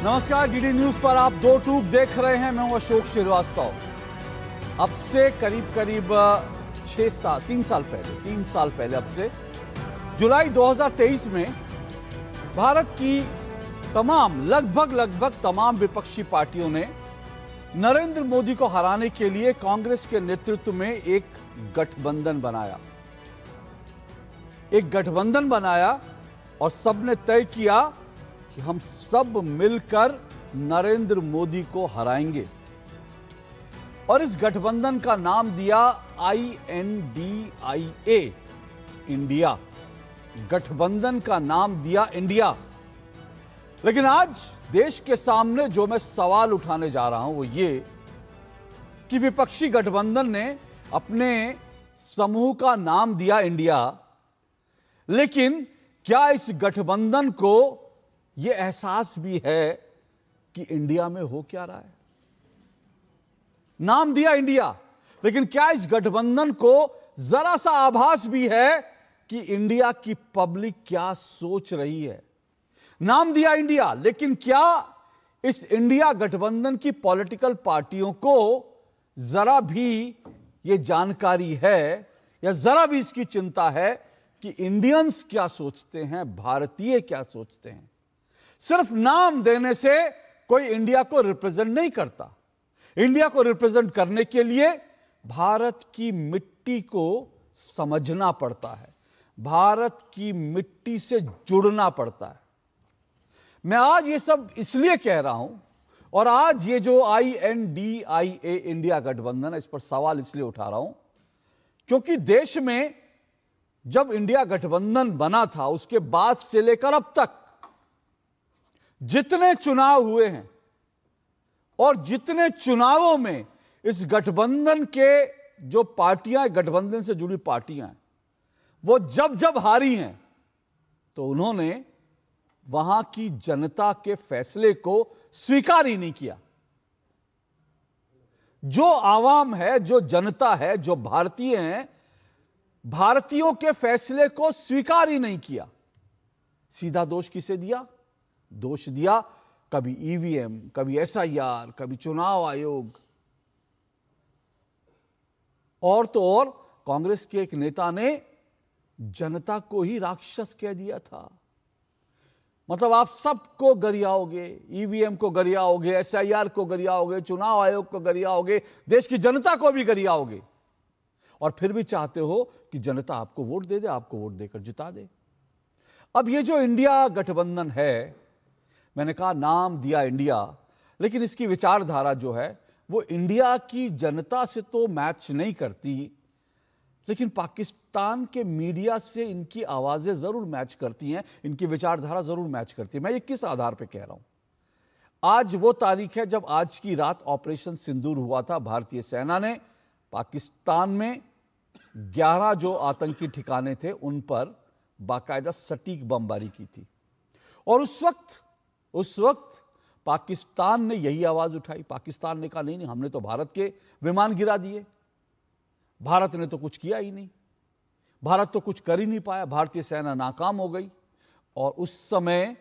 नमस्कार, DD news पर आप दो टूक देख रहे हैं। मैं हूं अशोक श्रीवास्तव। अब से करीब 3 साल पहले अब से जुलाई 2023 में भारत की लगभग तमाम विपक्षी पार्टियों ने नरेंद्र मोदी को हराने के लिए कांग्रेस के नेतृत्व में एक गठबंधन बनाया और सबने तय किया कि हम सब मिलकर नरेंद्र मोदी को हराएंगे और इस गठबंधन का नाम दिया INDIA, इंडिया। गठबंधन का नाम दिया इंडिया। लेकिन आज देश के सामने जो मैं सवाल उठाने जा रहा हूं वो ये कि विपक्षी गठबंधन ने अपने समूह का नाम दिया इंडिया, लेकिन क्या इस गठबंधन को यह एहसास भी है कि इंडिया में हो क्या रहा है? नाम दिया इंडिया, लेकिन क्या इस गठबंधन को जरा सा आभास भी है कि इंडिया की पब्लिक क्या सोच रही है? नाम दिया इंडिया, लेकिन क्या इस इंडिया गठबंधन की पॉलिटिकल पार्टियों को जरा भी यह जानकारी है या जरा भी इसकी चिंता है कि इंडियंस क्या सोचते हैं, भारतीय क्या सोचते हैं? सिर्फ नाम देने से कोई इंडिया को रिप्रेजेंट नहीं करता। इंडिया को रिप्रेजेंट करने के लिए भारत की मिट्टी को समझना पड़ता है, भारत की मिट्टी से जुड़ना पड़ता है। मैं आज ये सब इसलिए कह रहा हूं और आज ये जो INDIA इंडिया गठबंधन है, इस पर सवाल इसलिए उठा रहा हूं क्योंकि देश में जब इंडिया गठबंधन बना था उसके बाद से लेकर अब तक जितने चुनाव हुए हैं और जितने चुनावों में इस गठबंधन के जो पार्टियां, गठबंधन से जुड़ी पार्टियां, वो जब हारी हैं तो उन्होंने वहां की जनता के फैसले को स्वीकार ही नहीं किया। जो आवाम है, जो जनता है, जो भारतीय हैं, भारतीयों के फैसले को स्वीकार ही नहीं किया। सीधा दोष किसे दिया? दोष दिया कभी EVM, कभी SIR, कभी चुनाव आयोग, और तो और कांग्रेस के एक नेता ने जनता को ही राक्षस कह दिया था। मतलब आप सबको गरियाओगे, EVM को गरियाओगे, SIR को गरियाओगे, चुनाव आयोग को गरियाओगे, देश की जनता को भी गरियाओगे, और फिर भी चाहते हो कि जनता आपको वोट दे दे, आपको वोट देकर जिता दे। अब ये जो इंडिया गठबंधन है, मैंने कहा नाम दिया इंडिया, लेकिन इसकी विचारधारा जो है वो इंडिया की जनता से तो मैच नहीं करती, लेकिन पाकिस्तान के मीडिया से इनकी आवाजें जरूर मैच करती हैं, इनकी विचारधारा जरूर मैच करती है। मैं ये किस आधार पे कह रहा हूं? आज वो तारीख है जब आज की रात ऑपरेशन सिंदूर हुआ था। भारतीय सेना ने पाकिस्तान में 11 जो आतंकी ठिकाने थे उन पर बाकायदा सटीक बमबारी की थी, और उस वक्त पाकिस्तान ने यही आवाज उठाई। पाकिस्तान ने कहा नहीं, हमने तो भारत के विमान गिरा दिए, भारत ने तो कुछ किया ही नहीं, भारत तो कुछ कर ही नहीं पाया, भारतीय सेना नाकाम हो गई। और उस समय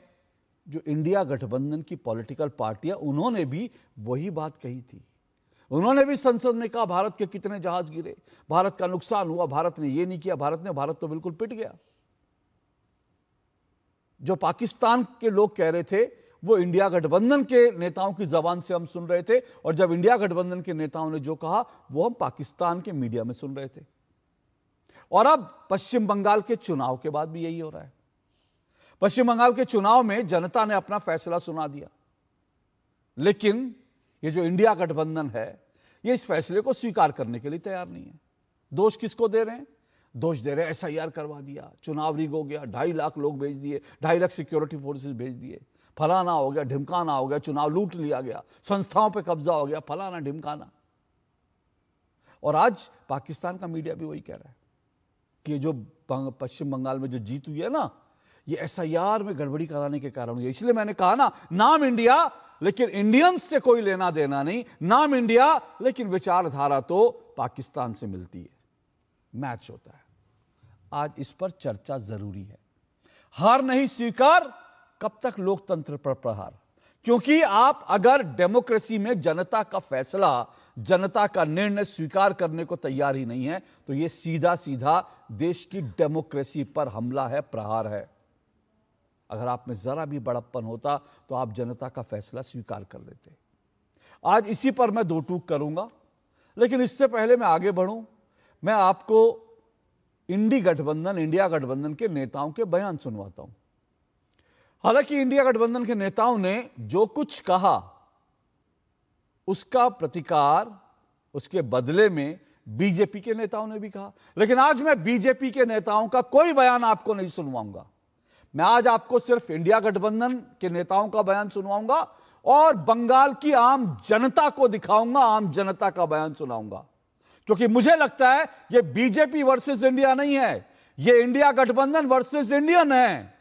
जो इंडिया गठबंधन की पॉलिटिकल पार्टियां, उन्होंने भी वही बात कही थी। उन्होंने भी संसद में कहा भारत के कितने जहाज गिरे, भारत का नुकसान हुआ, भारत ने ये नहीं किया, भारत तो बिल्कुल पिट गया। जो पाकिस्तान के लोग कह रहे थे वो इंडिया गठबंधन के नेताओं की जबान से हम सुन रहे थे, और जब इंडिया गठबंधन के नेताओं ने जो कहा वो हम पाकिस्तान के मीडिया में सुन रहे थे। और अब पश्चिम बंगाल के चुनाव के बाद भी यही हो रहा है। पश्चिम बंगाल के चुनाव में जनता ने अपना फैसला सुना दिया, लेकिन ये जो इंडिया गठबंधन है ये इस फैसले को स्वीकार करने के लिए तैयार नहीं है। दोष किसको दे रहे हैं? दोष दे रहे हैं SIR करवा दिया, चुनाव रिग हो गया, 2.5 लाख लोग भेज दिए, 2.5 लाख सिक्योरिटी फोर्सेस भेज दिए, फलाना हो गया, ढिमकाना हो गया, चुनाव लूट लिया गया, संस्थाओं पे कब्जा हो गया, फलाना ढिमकाना। और आज पाकिस्तान का मीडिया भी वही कह रहा है कि जो पश्चिम बंगाल में जो जीत हुई है ना, ये SIR में गड़बड़ी कराने के कारण हुई है। इसलिए मैंने कहा ना, नाम इंडिया, लेकिन इंडियंस से कोई लेना देना नहीं। नाम इंडिया, लेकिन विचारधारा तो पाकिस्तान से मिलती है, मैच होता है। आज इस पर चर्चा जरूरी है। हार नहीं स्वीकार, कब तक लोकतंत्र पर प्रहार? क्योंकि आप अगर डेमोक्रेसी में जनता का फैसला, जनता का निर्णय स्वीकार करने को तैयार ही नहीं है, तो यह सीधा सीधा देश की डेमोक्रेसी पर हमला है, प्रहार है। अगर आप में जरा भी बड़प्पन होता तो आप जनता का फैसला स्वीकार कर लेते। आज इसी पर मैं दो टूक करूंगा, लेकिन इससे पहले मैं आगे बढ़ूं, मैं आपको इंडिया गठबंधन के नेताओं के बयान सुनवाता हूं। हालांकि इंडिया गठबंधन के नेताओं ने जो कुछ कहा उसका प्रतिकार, उसके बदले में बीजेपी के नेताओं ने भी कहा, लेकिन आज मैं बीजेपी के नेताओं का कोई बयान आपको नहीं सुनवाऊंगा। मैं आज आपको सिर्फ इंडिया गठबंधन के नेताओं का बयान सुनवाऊंगा और बंगाल की आम जनता को दिखाऊंगा, आम जनता का बयान सुनाऊंगा। क्योंकि मुझे लगता है यह बीजेपी वर्सेस इंडिया नहीं है, यह इंडिया गठबंधन वर्सेस इंडियन है।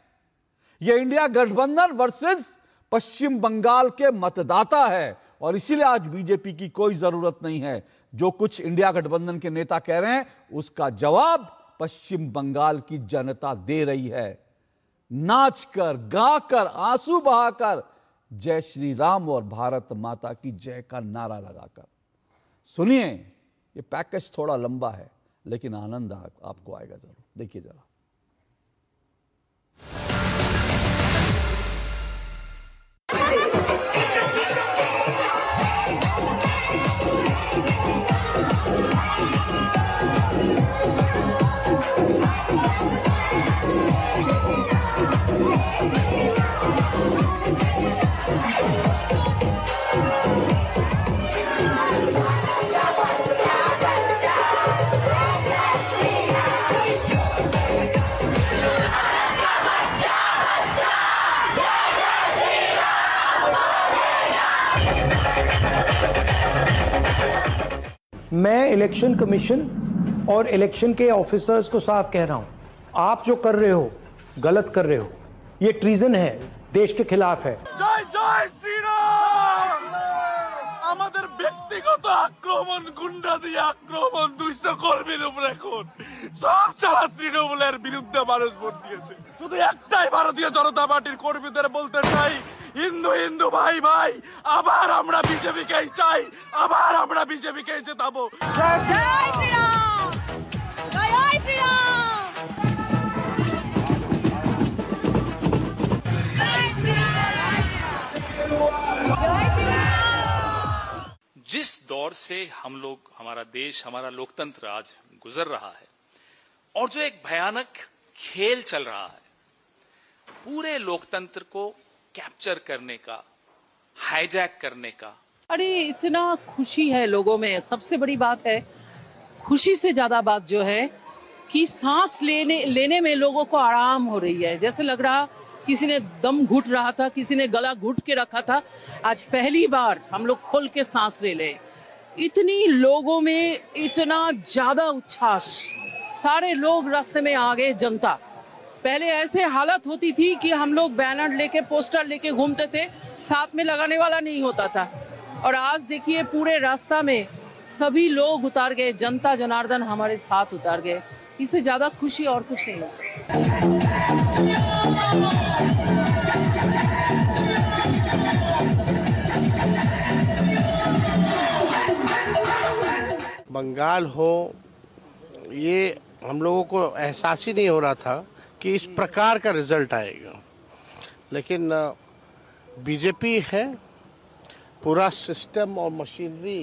यह इंडिया गठबंधन वर्सेस पश्चिम बंगाल के मतदाता है। और इसीलिए आज बीजेपी की कोई जरूरत नहीं है। जो कुछ इंडिया गठबंधन के नेता कह रहे हैं उसका जवाब पश्चिम बंगाल की जनता दे रही है। नाचकर, गाकर, आंसू बहाकर, जय श्री राम और भारत माता की जय का नारा लगाकर। सुनिए, ये पैकेज थोड़ा लंबा है लेकिन आनंद आपको आएगा जरूर। देखिए जरा। मैं इलेक्शन कमीशन और इलेक्शन के ऑफिसर्स को साफ कह रहा हूं, आप जो कर रहे हो गलत कर रहे हो। ये ट्रीजन है, देश के खिलाफ है। जय जय श्री राम। আমাদের ব্যক্তিগত আক্রমণ, গুন্ডাদের আক্রমণ, দুষ্ট কর্মীর উপরে খুন সব চালা তৃণমূলের বিরুদ্ধে মানুষ ভোট দিয়েছে। শুধু একটাই ভারতীয় জনতা পার্টির কর্মীদের বলতে চাই, হিন্দু হিন্দু ভাই ভাই, আবার আমরা বিজেপিকেই চাই, আবার আমরা বিজেপিকেই জেতাবো। জয় শ্রী রাম, জয় শ্রী রাম। जिस दौर से हम लोग, हमारा देश, हमारा लोकतंत्र आज गुजर रहा है और जो एक भयानक खेल चल रहा है, पूरे लोकतंत्र को कैप्चर करने का, हाईजैक करने का। अरे इतना खुशी है लोगों में। सबसे बड़ी बात है, खुशी से ज्यादा बात जो है कि सांस लेने में लोगों को आराम हो रही है। जैसे लग रहा किसी ने दम घुट रहा था, किसी ने गला घुट के रखा था। आज पहली बार हम लोग खोल के सांस ले ले। इतनी लोगों में इतना ज्यादा उच्छ्वास, सारे लोग रास्ते में आ गए। जनता, पहले ऐसे हालत होती थी कि हम लोग बैनर लेके, पोस्टर लेके घूमते थे, साथ में लगाने वाला नहीं होता था। और आज देखिए पूरे रास्ता में सभी लोग उतार गए, जनता जनार्दन हमारे साथ उतार गए। इससे ज्यादा खुशी और कुछ नहीं हो सकता। बंगाल हो, ये हम लोगों को एहसास ही नहीं हो रहा था कि इस प्रकार का रिजल्ट आएगा। लेकिन बीजेपी है, पूरा सिस्टम और मशीनरी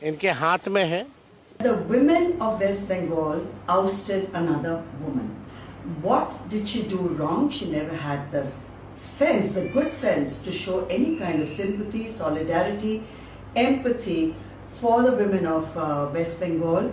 इनके हाथ में है। The women of West Bengal ousted another woman. What did she do wrong? She never had the sense, the good sense to show any kind of sympathy, solidarity, empathy for the women of West Bengal.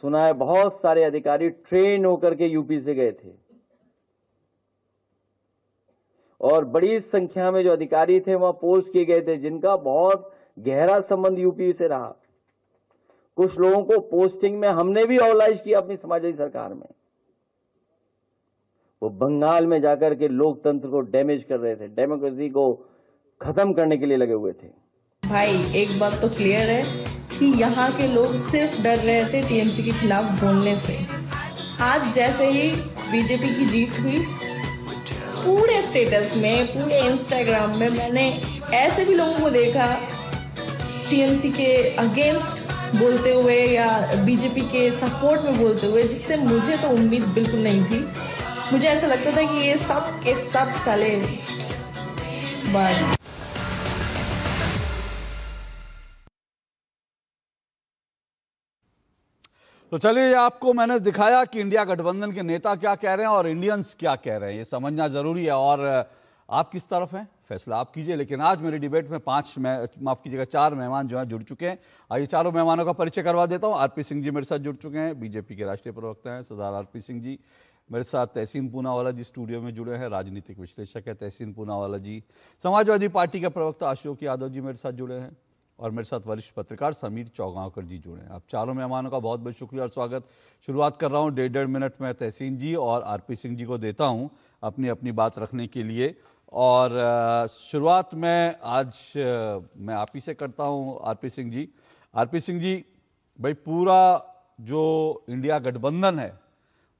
सुना है बहुत सारे अधिकारी train होकर के UP से गए थे और बड़ी संख्या में जो अधिकारी थे वहां पोस्ट किए गए थे, जिनका बहुत गहरा संबंध यूपी से रहा। कुछ लोगों को पोस्टिंग में हमने भी ऑलाइज किया अपनी समाजवादी सरकार में। वो बंगाल में जाकर के लोकतंत्र को डैमेज कर रहे थे, डेमोक्रेसी को खत्म करने के लिए लगे हुए थे। भाई एक बात तो क्लियर है कि यहाँ के लोग सिर्फ डर रहे थे टीएमसी के खिलाफ बोलने से। आज जैसे ही बीजेपी की जीत हुई, पूरे स्टेटस में, पूरे इंस्टाग्राम में मैंने ऐसे भी लोगों को देखा टीएमसी के अगेंस्ट बोलते हुए या बीजेपी के सपोर्ट में बोलते हुए, जिससे मुझे तो उम्मीद बिल्कुल नहीं थी। मुझे ऐसा लगता था कि ये सब के सब साले बट तो चलिए, आपको मैंने दिखाया कि इंडिया गठबंधन के नेता क्या कह रहे हैं और इंडियंस क्या कह रहे हैं, ये समझना जरूरी है। और आप किस तरफ हैं, फैसला आप कीजिए। लेकिन आज मेरी डिबेट में 4 मेहमान जो हैं जुड़ चुके हैं। आइए चारों मेहमानों का परिचय करवा देता हूं। आरपी सिंह जी मेरे साथ जुड़ चुके हैं, बीजेपी के राष्ट्रीय प्रवक्ता हैं सरदार आरपी सिंह जी। मेरे साथ तहसीन पूनावाला जी स्टूडियो में जुड़े हैं, राजनीतिक विश्लेषक है तहसीन पूनावाला जी। समाजवादी पार्टी के प्रवक्ता अशोक यादव जी मेरे साथ जुड़े हैं और मेरे साथ वरिष्ठ पत्रकार समीर चौगांवकर जी जुड़े हैं। आप चारों मेहमानों का बहुत बहुत शुक्रिया और स्वागत। शुरुआत कर रहा हूं 1.5 मिनट में तहसीन जी और आरपी सिंह जी को देता हूं अपनी अपनी बात रखने के लिए। और शुरुआत में आज मैं आप ही से करता हूं आरपी सिंह जी। आरपी सिंह जी, भाई पूरा जो इंडिया गठबंधन है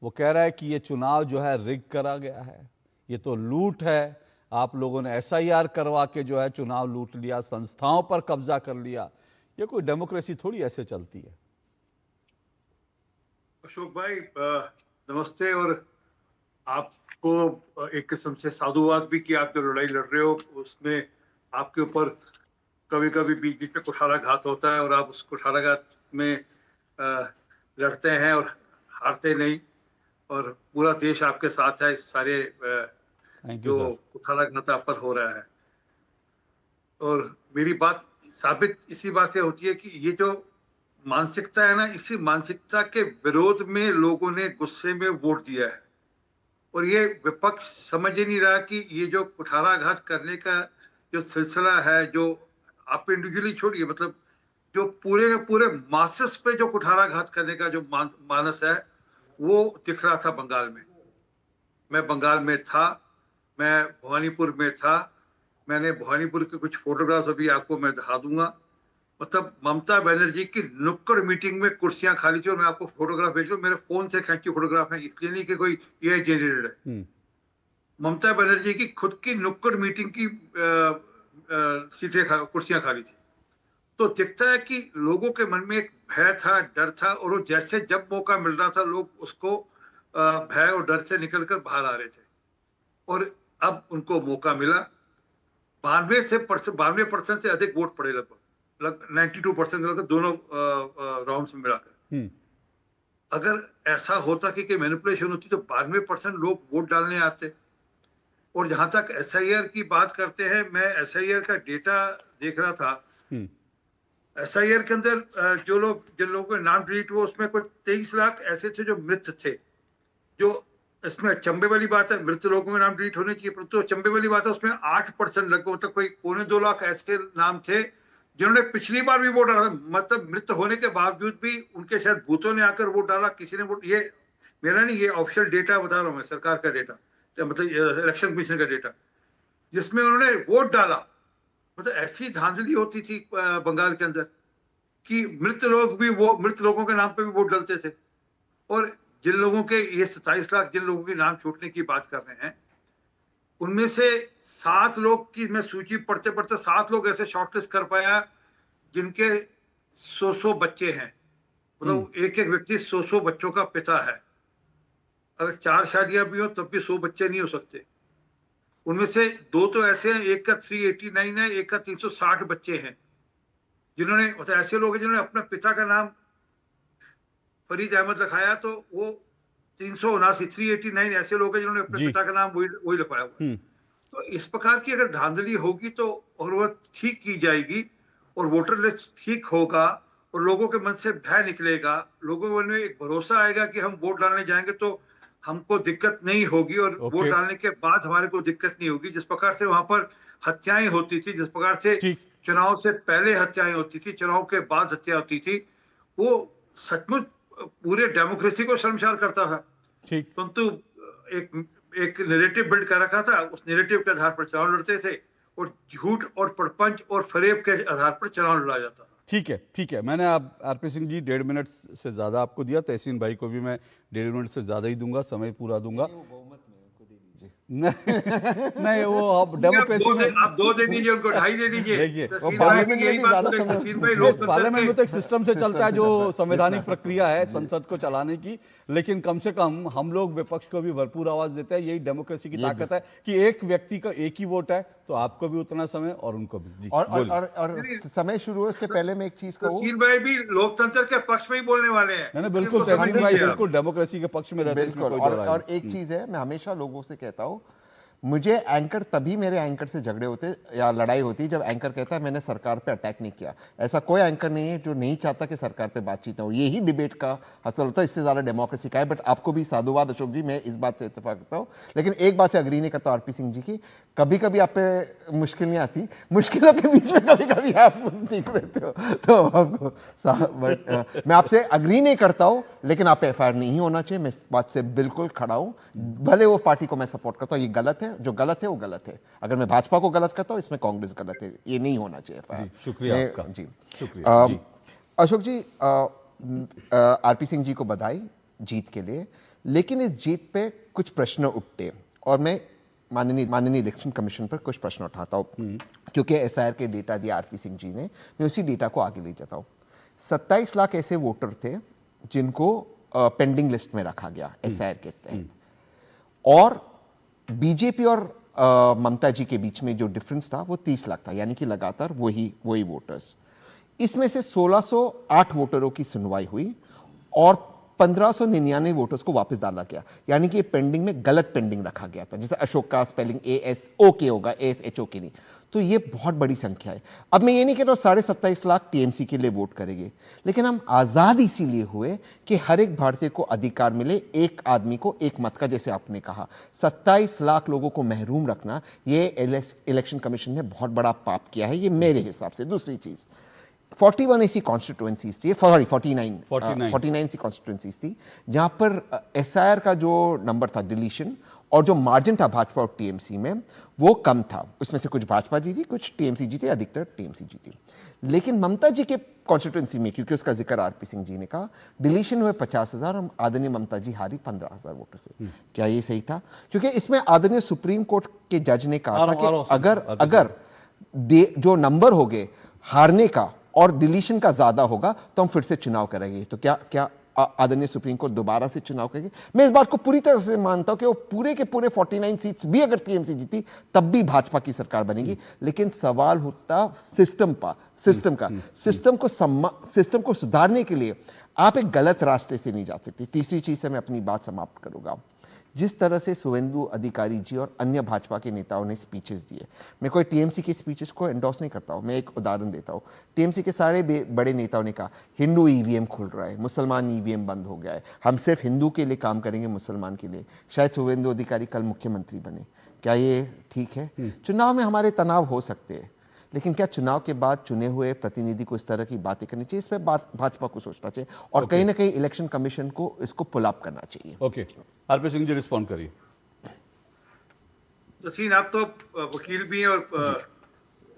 वो कह रहा है कि ये चुनाव जो है रिग करा गया है, ये तो लूट है, आप लोगों ने SIR करवा के जो है चुनाव लूट लिया, संस्थाओं पर कब्जा कर लिया। ये कोई डेमोक्रेसी थोड़ी ऐसे चलती है। अशोक भाई नमस्ते। और आपको एक किस्म से साधुवाद भी कि आप जो लड़ाई लड़ रहे हो उसमें आपके ऊपर कभी कभी बीच बीच में कुठाराघात होता है और आप उस कुठाराघात में लड़ते हैं और हारते नहीं, और पूरा देश आपके साथ है इस सारे जो कुठाराघात आप पर हो रहा है। और मेरी बात साबित इसी बात से होती है कि ये जो मानसिकता है ना, इसी मानसिकता के विरोध में लोगों ने गुस्से में वोट दिया है। और ये विपक्ष समझ ही नहीं रहा कि ये जो कुठाराघात करने का जो सिलसिला है, जो आप इंडिविजुअली छोड़िए, मतलब जो पूरे के पूरे मासेस पे जो कुठाराघात करने का जो मानस है वो दिख रहा था बंगाल में। मैं बंगाल में था, मैं भवानीपुर में था। मैंने भवानीपुर के कुछ फोटोग्राफ्स अभी आपको मैं दिखा दूंगा। मतलब ममता बनर्जी की नुक्कड़ मीटिंग में कुर्सियां खाली थी, और मैं आपको फोटोग्राफ भेज रहा हूं, मेरे फोन से खींची फोटोग्राफ है, इसलिए नहीं कि कोई AI जनरेटेड है। ममता बनर्जी की खुद की नुक्कड़ मीटिंग की कुर्सियां खाली थी। तो दिखता है कि लोगों के मन में एक भय था, डर था, और वो जैसे जब मौका मिल रहा था लोग उसको भय और डर से निकलकर बाहर आ रहे थे। और अब उनको मौका मिला। 92% से अधिक वोट पड़े, लगभग 92% लगभग दोनों राउंड्स में मिलाकर। अगर ऐसा होता कि मैनिपुलेशन होती तो 92% लोग वोट डालने आते। और जहां तक SIR की बात करते हैं, मैं SIR का डेटा देख रहा था। SIR के अंदर जिन लोगों के नाम डिलीट हुए उसमें कुछ 23 लाख ऐसे थे जो मृत थे। जो इसमें अचंभे वाली बात है, मृत लोगों के नाम डिलीट होने की, परंतु अचंभे वाली बात है उसमें 8% लगभग, मतलब कोई 2.25 लाख ऐसे नाम थे जिन्होंने पिछली बार भी वोट डाला। मतलब मृत होने के बावजूद भी उनके शायद भूतों ने आकर वोट डाला, किसी ने वोट, ये मेरा नहीं, ये ऑफिशियल डेटा बता रहा हूँ मैं, सरकार का डेटा, मतलब इलेक्शन कमीशन का डेटा, जिसमें उन्होंने वोट डाला। मतलब ऐसी धांधली होती थी बंगाल के अंदर कि मृत लोगों के नाम पे भी वोट डालते थे। और जिन लोगों के ये 27 लाख जिन लोगों के नाम छूटने की बात कर रहे हैं, उनमें से 7 लोग की मैं सूची पढ़ते पढ़ते 7 लोग ऐसे शॉर्टलिस्ट कर पाया जिनके 100 बच्चे हैं। मतलब एक एक व्यक्ति 100 बच्चों का पिता है। अगर 4 शादियां भी हो तब भी 100 बच्चे नहीं हो सकते। उनमें से 2 तो ऐसे हैं, एक का 389 है, एक का 360 बच्चे हैं, जिन्होंने, मतलब ऐसे लोग हैं जिन्होंने अपने पिता का नाम फरीद अहमद रखाया, तो वो 389 ऐसे लोग हैं जिन्होंने अपने पिता का नाम वही लिखवाया हुआ। तो इस प्रकार की अगर धांधली होगी तो, और वह ठीक की जाएगी और वोटर लिस्ट ठीक होगा और लोगों के मन से भय निकलेगा, लोगों के मन में एक भरोसा आएगा कि हम वोट डालने जाएंगे तो हमको दिक्कत नहीं होगी, और वोट डालने के बाद हमारे को दिक्कत नहीं होगी। जिस प्रकार से वहां पर हत्याएं होती थी, जिस प्रकार से चुनाव से पहले हत्याएं होती थी, चुनाव के बाद हत्या होती थी, वो सचमुच पूरे डेमोक्रेसी को शर्मसार करता था। ठीक। परंतु एक नैरेटिव बिल्ड कर रखा था, उस नैरेटिव के आधार पर चुनाव लड़ते थे और झूठ और प्रपंच और फरेब के आधार पर चुनाव लड़ा जाता था। ठीक है, ठीक है। मैंने आप आरपी सिंह जी 1.5 मिनट से ज्यादा आपको दिया, तहसीन भाई को भी मैं 1.5 मिनट से ज्यादा ही दूंगा, समय पूरा दूंगा। नहीं, वो अब डेमोक्रेसी में आप 2 दे दीजिए, उनको 2.5 दे दीजिए। देखिए, पार्लियामेंट पार्लियामेंट में तो एक सिस्टम से चलता है जो संवैधानिक प्रक्रिया है संसद को चलाने की, लेकिन कम से कम हम लोग विपक्ष को भी भरपूर आवाज देते हैं। यही डेमोक्रेसी की ताकत है कि एक व्यक्ति का एक ही वोट है, तो आपको भी उतना समय और उनको भी। जी, और समय शुरू हो इसके पहले मैं एक चीज कहूं, तहसीन भाई भी लोकतंत्र के पक्ष में ही बोलने वाले हैं। नहीं, बिल्कुल तहसीन भाई बिल्कुल डेमोक्रेसी के पक्ष में रहते हैं। बिल्कुल। और एक चीज है, मैं हमेशा लोगों से कहता हूं, मुझे एंकर तभी मेरे एंकर से झगड़े होते या लड़ाई होती जब एंकर कहता है मैंने सरकार पे अटैक नहीं किया। ऐसा कोई एंकर नहीं है जो नहीं चाहता कि सरकार पे बातचीत हो। यही डिबेट का हासिल होता है, इससे ज़्यादा डेमोक्रेसी का है। बट आपको भी साधुवाद अशोक जी, मैं इस बात से इत्तेफाक करता हूँ, लेकिन एक बात से अग्री नहीं करता आरपी सिंह जी की, कभी कभी आप पे मुश्किल नहीं आती, मुश्किलों के बीच में कभी कभी आप ठीक रहते हो, तो आपको मैं आपसे अग्री नहीं करता हूँ, लेकिन आप पे एफआईआर नहीं होना चाहिए। मैं इस बात से बिल्कुल खड़ा हूँ, भले वो पार्टी को मैं सपोर्ट करता हूँ। ये गलत है, जो गलत है वो गलत है। अगर मैं भाजपा को गलत करता हूँ, इसमें कांग्रेस गलत है, ये नहीं होना चाहिए एफआईआर। शुक्रिया आपका। जी शुक्रिया जी। अशोक जी, आरपी सिंह जी को बधाई जीत के लिए, लेकिन इस जीत पे कुछ प्रश्न उठते और मैं माननीय इलेक्शन कमीशन पर कुछ प्रश्न उठाता हूँ, क्योंकि एसआईआर के डेटा दिया आरपी सिंह जी ने, मैं उसी डेटा को आगे ले जाता हूँ। 27 लाख ऐसे वोटर थे जिनको पेंडिंग लिस्ट में रखा गया एसआईआर के तहत, और बीजेपी और ममता जी के बीच में जो डिफरेंस था वो 30 लाख था, यानी कि लगातार वही वोटर्स। इसमें से 1608 वोटरों की सुनवाई हुई और 1599 वोटर्स को वापस डाला गया, यानी कि पेंडिंग में गलत पेंडिंग रखा गया था। जैसे अशोक का स्पेलिंग ASOK होगा, ASHOK नहीं। तो ये बहुत बड़ी संख्या है। अब मैं ये नहीं कह रहा 27.5 लाख टीएमसी के लिए वोट करेंगे, लेकिन हम आज़ाद इसीलिए हुए कि हर एक भारतीय को अधिकार मिले एक आदमी को एक मत का, जैसे आपने कहा। 27 लाख लोगों को महरूम रखना, ये इलेक्शन कमीशन ने बहुत बड़ा पाप किया है, ये मेरे हिसाब से। दूसरी चीज़, 41 ऐसी कॉन्स्टिट्यूएंसीज थी, सॉरी 49 ऐसी कॉन्स्टिट्यूएंसीज थी जहां पर एसआईआर का जो नंबर था डिलीशन और जो मार्जिन था भाजपा और टीएमसी में वो कम था। उसमें से कुछ भाजपा जीती, कुछ टीएमसी जीती, अधिकतर टीएमसी जीती। लेकिन ममता जी के कॉन्स्टिट्यूएंसी में, क्योंकि उसका जिक्र आरपी सिंह जी ने कहा, डिलीशन हुए 50,000 और आदरणीय ममता जी हारी 15,000 वोटों से। क्या ये सही था? क्योंकि इसमें आदरणीय सुप्रीम कोर्ट के जज ने कहा था कि अगर जो नंबर हो गए हारने का और डिलीशन का ज्यादा होगा तो हम फिर से चुनाव करेंगे। तो क्या आदरणीय सुप्रीम कोर्ट दोबारा से चुनाव करेगी? मैं इस बात को पूरी तरह से मानता हूं कि वो पूरे के पूरे 49 सीट्स भी अगर टीएमसी जीती तब भी भाजपा की सरकार बनेगी। लेकिन सवाल होता सिस्टम को सुधारने के लिए आप एक गलत रास्ते से नहीं जा सकते। तीसरी चीज से मैं अपनी बात समाप्त करूंगा। जिस तरह से शुवेंदु अधिकारी जी और अन्य भाजपा के नेताओं ने स्पीचेस दिए, मैं कोई टीएमसी की स्पीचेस को एंडोर्स नहीं करता हूं, मैं एक उदाहरण देता हूं। टीएमसी के सारे बड़े नेताओं ने कहा हिंदू ईवीएम खुल रहा है, मुसलमान ईवीएम बंद हो गया है, हम सिर्फ हिंदू के लिए काम करेंगे, मुसलमान के लिए। शायद शुवेंदु अधिकारी कल मुख्यमंत्री बने। क्या ये ठीक है? चुनाव में हमारे तनाव हो सकते हैं, लेकिन क्या चुनाव के बाद चुने हुए प्रतिनिधि को इस तरह की बातें करनी चाहिए? इस पर भाजपा को सोचना चाहिए और कहीं ना कहीं इलेक्शन कमीशन को इसको पुल अप करना चाहिए। Okay, RP Singh ji respond करिए। तहसीन, आप तो वकील भी हैं और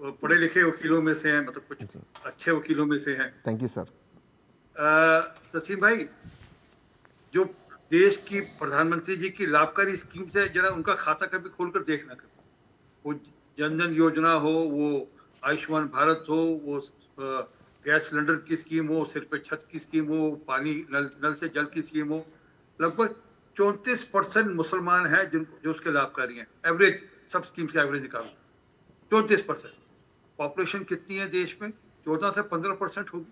पढ़े लिखे वकीलों में से हैं, मतलब कुछ अच्छे वकीलों में से हैं। Thank you sir. तहसीन भाई, जो देश की प्रधानमंत्री जी की लाभकारी स्कीम से जरा उनका खाता कभी खोलकर देखना, वो जन धन योजना हो, वो आयुष्मान भारत हो, वो गैस सिलेंडर की स्कीम हो, सिर पे छत की स्कीम हो, पानी नल से जल की स्कीम हो, लगभग 34% मुसलमान हैं जो उसके लाभकारी हैं। एवरेज सब स्कीम का एवरेज निकालो 34%। पॉपुलेशन कितनी है देश में? 14 से 15% होगी,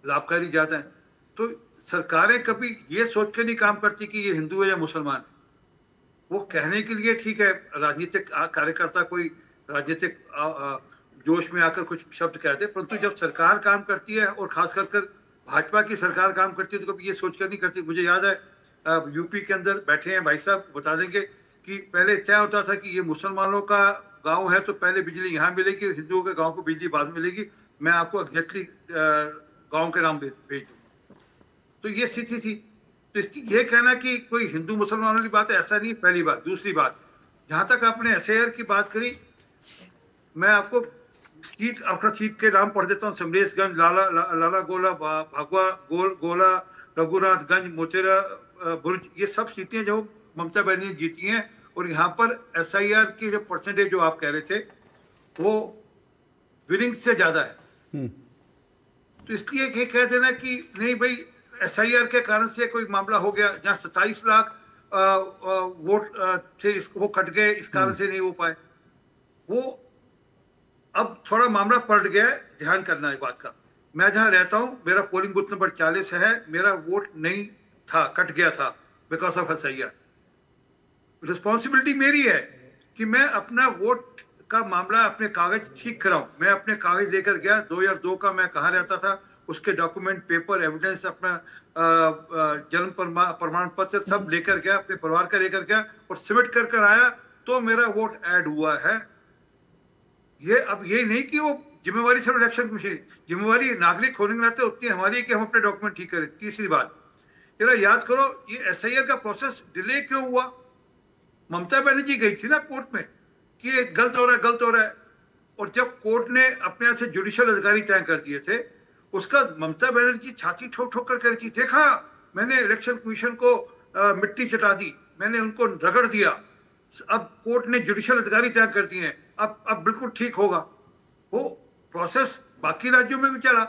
लाभकारी ज्यादा है। तो सरकारें कभी ये सोच के नहीं काम करती कि ये हिंदू है या मुसलमान है। वो कहने के लिए ठीक है, राजनीतिक कार्यकर्ता कोई राजनीतिक जोश में आकर कुछ शब्द कहते, परंतु जब सरकार काम करती है और खास कर भाजपा की सरकार काम करती है तो कभी ये सोचकर नहीं करती। मुझे याद है यूपी के अंदर बैठे हैं भाई साहब, बता देंगे कि पहले तय होता था कि ये मुसलमानों का गांव है तो पहले बिजली यहाँ मिलेगी, हिंदुओं के गांव को बिजली बाद में मिलेगी। मैं आपको एग्जैक्टली गांव के नाम भेज दूंगा। तो ये स्थिति थी। तो ये कहना कि कोई हिंदू मुसलमानों की बात है, ऐसा नहीं। पहली बात। दूसरी बात, जहां तक आपने SIR की बात करी, मैं आपको सीट आफ्टर सीट के नाम पढ़ देता हूँ। समरेशगंज, लाला गोला, भागवा, गोला, रघुनाथगंज, मोतेरा, बुर्ज, ये सब सीटें जो ममता बनर्जी ने जीती हैं। और यहाँ पर SIR की जो परसेंटेज जो आप कह रहे थे वो विनिंग से ज्यादा है। तो इसलिए ये कह देना कि नहीं भाई SIR के कारण से कोई मामला हो गया, जहाँ 27 लाख वोट थे वो कट गए, इस कारण से नहीं हो पाए, वो अब थोड़ा मामला पलट गया है। ध्यान करना है बात का। मैं जहां रहता हूं, मेरा पोलिंग बूथ नंबर 40 है, मेरा वोट नहीं था, कट गया था बिकॉज ऑफ SIR। रिस्पॉन्सिबिलिटी मेरी है कि मैं अपना वोट का मामला, अपने कागज ठीक कराऊं। मैं अपने कागज लेकर गया। 2002 का मैं कहाँ रहता था, उसके डॉक्यूमेंट, पेपर, एविडेंस, अपना जन्म प्रमाण पत्र सब लेकर गया, अपने परिवार का लेकर गया और सबमिट कर आया, तो मेरा वोट ऐड हुआ है। ये अब ये नहीं कि वो जिम्मेवारी सिर्फ इलेक्शन कमीशन, जिम्मेवारी नागरिक होने के नाते उतनी हमारी है कि हम अपने डॉक्यूमेंट ठीक करें। तीसरी बात, जरा याद करो, ये SIR का प्रोसेस डिले क्यों हुआ? ममता बनर्जी गई थी ना कोर्ट में कि ये गलत हो रहा है, और जब कोर्ट ने अपने यहाँ से जुडिशियल अधिकारी तय कर दिए थे, उसका ममता बनर्जी छाती ठोक ठोक कर कह रही थी, देखा मैंने इलेक्शन कमीशन को मिट्टी चटा दी, मैंने उनको रगड़ दिया, अब कोर्ट ने जुडिशियल अधिकारी तय कर दिए हैं, अब बिल्कुल ठीक होगा। वो प्रोसेस बाकी राज्यों में भी चला।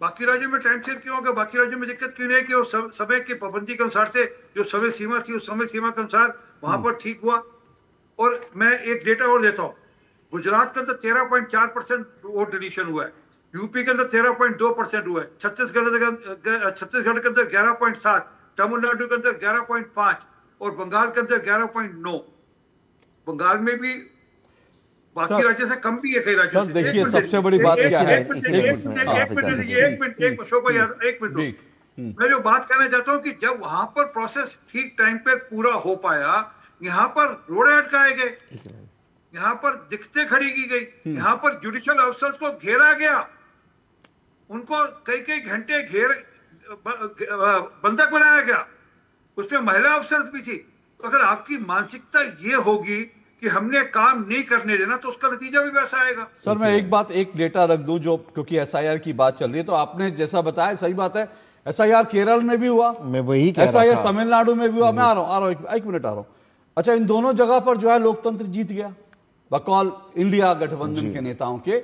बाकी राज्यों में टाइम सेट क्यों होगा? बाकी राज्यों में दिक्कत क्यों नहीं है कि वो समय की पाबंदी के अनुसार से जो समय सीमा थी, उस समय सीमा के अनुसार वहां पर ठीक हुआ। और मैं एक डेटा और देता हूँ, गुजरात के अंदर 13.4% वोट डिलीशन हुआ है, यूपी के अंदर 13.2% हुआ है, छत्तीसगढ़ के अंदर 11.7, तमिलनाडु के अंदर 11.5 और बंगाल के अंदर 11.9। बंगाल में भी बाकी राज्यों से कम भी है कई राज्यों से। देखिए सबसे बड़ी बात क्या है, एक मिनट, मैं जो बात कहना चाहता हूँ कि जब वहां पर प्रोसेस ठीक टाइम पर पूरा हो पाया, यहाँ पर रोड़े अटकाए गए, यहाँ पर दिक्कतें खड़ी की गई, यहाँ पर जुडिशियल अफसर्स को घेरा गया, उनको कई घंटे बंधक बनाया गया, उसमें महिला अफसर भी थी। तो अगर आपकी मानसिकता ये होगी कि हमने काम नहीं करने देना, तो उसका नतीजा भी वैसा आएगा। सर मैं एक डेटा रख दूं, जो क्योंकि SIR की बात चल रही है, तो आपने जैसा बताया सही बात है, SIR केरल में भी हुआ, मैं वही कह रहा SIR था। तमिलनाडु में भी हुआ। मैं आ रहा हूं एक मिनट आ रहा हूं। अच्छा, इन दोनों जगह पर जो है लोकतंत्र जीत गया बकौल इंडिया गठबंधन के नेताओं के,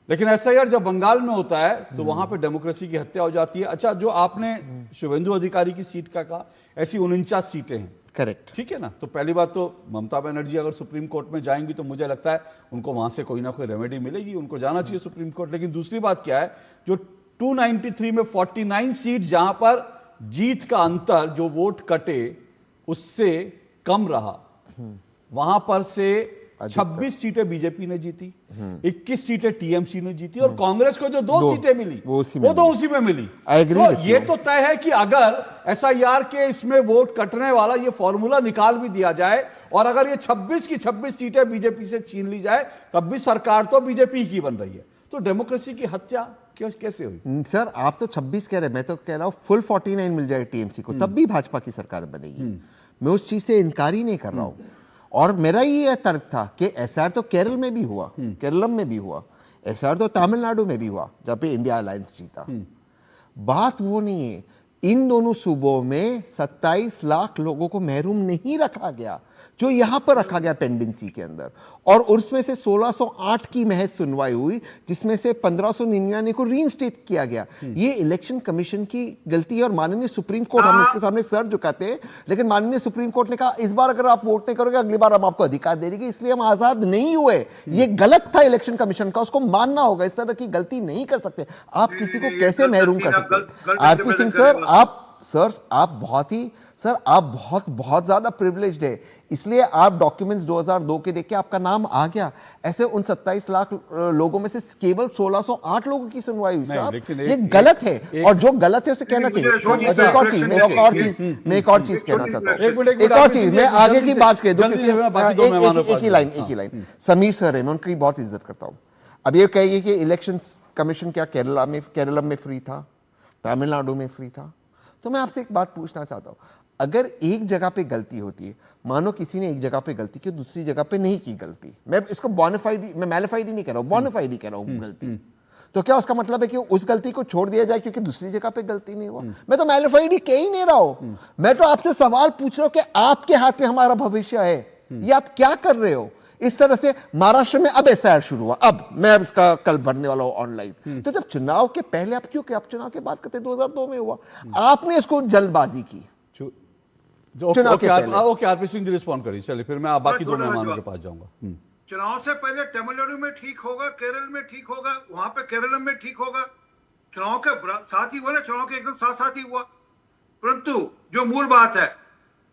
लेकिन SIR जब बंगाल में होता है तो वहां पे डेमोक्रेसी की हत्या हो जाती है। अच्छा, जो आपने शुभेंदु अधिकारी की सीट का कहा, ऐसी 49 सीटें हैं, करेक्ट, ठीक है ना। तो पहली बात तो ममता बनर्जी अगर सुप्रीम कोर्ट में जाएंगी तो मुझे लगता है उनको वहां से कोई ना कोई रेमेडी मिलेगी, उनको जाना चाहिए सुप्रीम कोर्ट। लेकिन दूसरी बात क्या है, जो 293 में 49 सीट जहां पर जीत का अंतर जो वोट कटे उससे कम रहा, वहां पर से 26 सीटें बीजेपी ने जीती, 21 सीटें TMC ने जीती, और कांग्रेस को जो 2 सीटें मिली वो तो उसी में मिली। तो ये तो तय है कि अगर SIR के इसमें वोट कटने वाला ये फॉर्मूला निकाल भी दिया जाए, और अगर ये 26 की 26 सीटें बीजेपी से छीन ली जाए, तब भी सरकार तो बीजेपी की बन रही है। तो डेमोक्रेसी की हत्या कैसे हुई? सर आप तो 26 कह रहे हैं, मैं तो कह रहा हूं फुल 49 मिल जाए TMC को, तब भी भाजपा की सरकार बनेगी। मैं उस चीज से इनकार ही नहीं कर रहा हूं। और मेरा ये तर्क था कि SR तो केरल में भी हुआ, केरलम में भी हुआ, SR तो तमिलनाडु में भी हुआ जब पे इंडिया अलायंस जीता। बात वो नहीं है, इन दोनों सूबों में 27 लाख लोगों को महरूम नहीं रखा गया जो यहां पर रखा गया पेंडेंसी के अंदर, और उसमें से 1608 की महज सुनवाई हुई, जिसमें से 1599 को रीइंस्टेट किया गया। ये इलेक्शन कमीशन की गलती है, और माननीय सुप्रीम कोर्ट, हम इसके सामने सर झुकाते हैं, लेकिन माननीय सुप्रीम कोर्ट ने कहा इस बार अगर आप वोट नहीं करोगे अगली बार हम आपको अधिकार दे देंगे, इसलिए हम आजाद नहीं हुए। ये गलत था इलेक्शन कमीशन का, उसको मानना होगा। इस तरह की गलती नहीं कर सकते आप, किसी को कैसे महरूम कर सकते? आरपी सिंह सर, आप बहुत ज्यादा प्रिविलेज्ड है, इसलिए आप डॉक्यूमेंट्स 2002 के देख के आपका नाम आ गया। ऐसे उन 27 लाख लोगों में से केवल 1608 लोगों की सुनवाई हुई साहब, ये गलत है, और जो गलत है उसे कहना चाहिए। एक और चीज मैं कहना चाहता हूँ, एक और चीज मैं आगे की बात कह दूं, एक ही लाइन, समीर सर है, मैं उनकी बहुत इज्जत करता हूँ। अब ये कहिए कि इलेक्शन कमीशन क्या केरलम में फ्री था, तमिलनाडु में फ्री था? तो मैं आपसे एक बात पूछना चाहता हूं, अगर एक जगह पे गलती होती है, मानो किसी ने एक जगह पे गलती की, दूसरी जगह पे नहीं की गलती, मैं इसको बोनाफाइड, मैं मैलिफाइड ही नहीं कह रहा हूं, बोनाफाइड ही कह रहा हूं गलती, तो क्या उसका मतलब है कि उस गलती को छोड़ दिया जाए क्योंकि दूसरी जगह पे गलती नहीं हुआ? मैं तो मैलिफाइड ही कह ही नहीं रहा हूं, मैं तो आपसे सवाल पूछ रहा हूं कि आपके हाथ में हमारा भविष्य है, ये आप क्या कर रहे हो? इस तरह से महाराष्ट्र में अब एसआईआर शुरू हुआ, अब मैं अब इसका कल भरने वाला हूं ऑनलाइन, तो जब चुनाव के पहले आप क्यों कि आप चुनाव के बाद कहते 2002 में हुआ, आपने इसको जल्दबाजी की चुनाव के पहले। Okay, RP Singh ji respond करिए, चलिए फिर मैं बाकी दो मेहमानों के पास जाऊंगा। चुनाव से पहले तमिलनाडु में ठीक होगा, केरल में ठीक होगा, वहां पे केरल में ठीक होगा, चुनाव के साथ ही हुआ ना, चुनाव के एकदम साथ साथ ही हुआ। परंतु जो मूल बात है,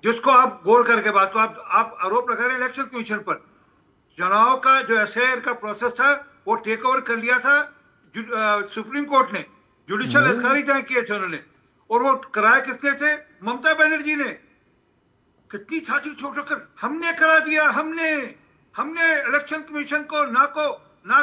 जिसको आप गोल करके बात को आप आरोप लगा रहे हैं इलेक्शन कमीशन पर, चुनाव का जो एसआईआर का प्रोसेस था वो टेक ओवर कर लिया था सुप्रीम कोर्ट ने, जुडिशियल अधिकारी तय किए थे उन्होंने, और वो कराया किसने थे? ममता बनर्जी ने। कितनी छाती छोड़कर हमने करा दिया, हमने इलेक्शन कमीशन को नाक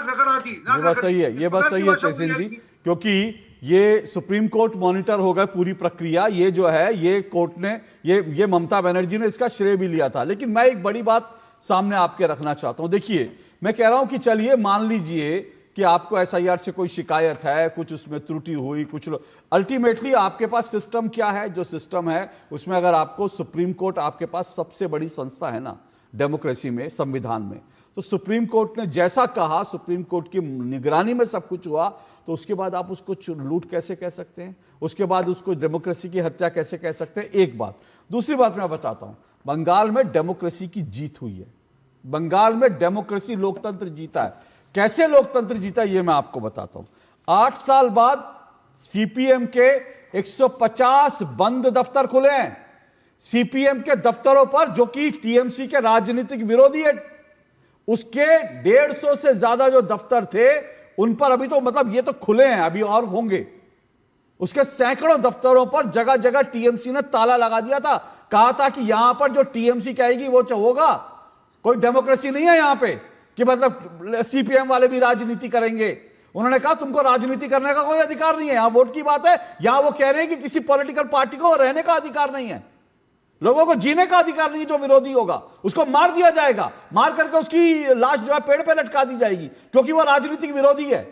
रगड़ा दी। ये बात सही है, ये बात सही है तहसीन जी, क्योंकि ये सुप्रीम कोर्ट मॉनिटर होगा पूरी प्रक्रिया, ये जो है ये कोर्ट ने, ये ममता बनर्जी ने इसका श्रेय भी लिया था। लेकिन मैं एक बड़ी बात सामने आपके रखना चाहता हूं। देखिए, मैं कह रहा हूं कि चलिए मान लीजिए कि आपको एसआईआर से कोई शिकायत है, कुछ उसमें त्रुटि हुई, कुछ अल्टीमेटली आपके पास सिस्टम क्या है? जो सिस्टम है उसमें अगर आपको सुप्रीम कोर्ट, आपके पास सबसे बड़ी संस्था है ना डेमोक्रेसी में, संविधान में, तो सुप्रीम कोर्ट ने जैसा कहा, सुप्रीम कोर्ट की निगरानी में सब कुछ हुआ, तो उसके बाद आप उसको लूट कैसे कह सकते हैं? उसके बाद उसको डेमोक्रेसी की हत्या कैसे कह सकते हैं? एक बात। दूसरी बात मैं बताता हूं, बंगाल में डेमोक्रेसी की जीत हुई है, बंगाल में डेमोक्रेसी, लोकतंत्र जीता है। कैसे लोकतंत्र जीता ये मैं आपको बताता हूं। 8 साल बाद सीपीएम के 150 बंद दफ्तर खुले हैं, सीपीएम के दफ्तरों पर, जो कि टीएमसी के राजनीतिक विरोधी है, उसके 150 से ज्यादा जो दफ्तर थे उन पर अभी तो मतलब ये तो खुले हैं, अभी और होंगे। उसके सैकड़ों दफ्तरों पर जगह जगह टीएमसी ने ताला लगा दिया था, कहा था कि यहां पर जो टीएमसी कहेगी वो होगा, कोई डेमोक्रेसी नहीं है यहां पे कि मतलब सीपीएम वाले भी राजनीति करेंगे। उन्होंने कहा तुमको राजनीति करने का कोई अधिकार नहीं है, यहां वोट की बात है, यहां वो कह रहे हैं कि किसी पॉलिटिकल पार्टी को रहने का अधिकार नहीं है, लोगों को जीने का अधिकार नहीं है, जो विरोधी होगा उसको मार दिया जाएगा, मार करके उसकी लाश जो है पेड़ पे लटका दी जाएगी क्योंकि वह राजनीतिक विरोधी है।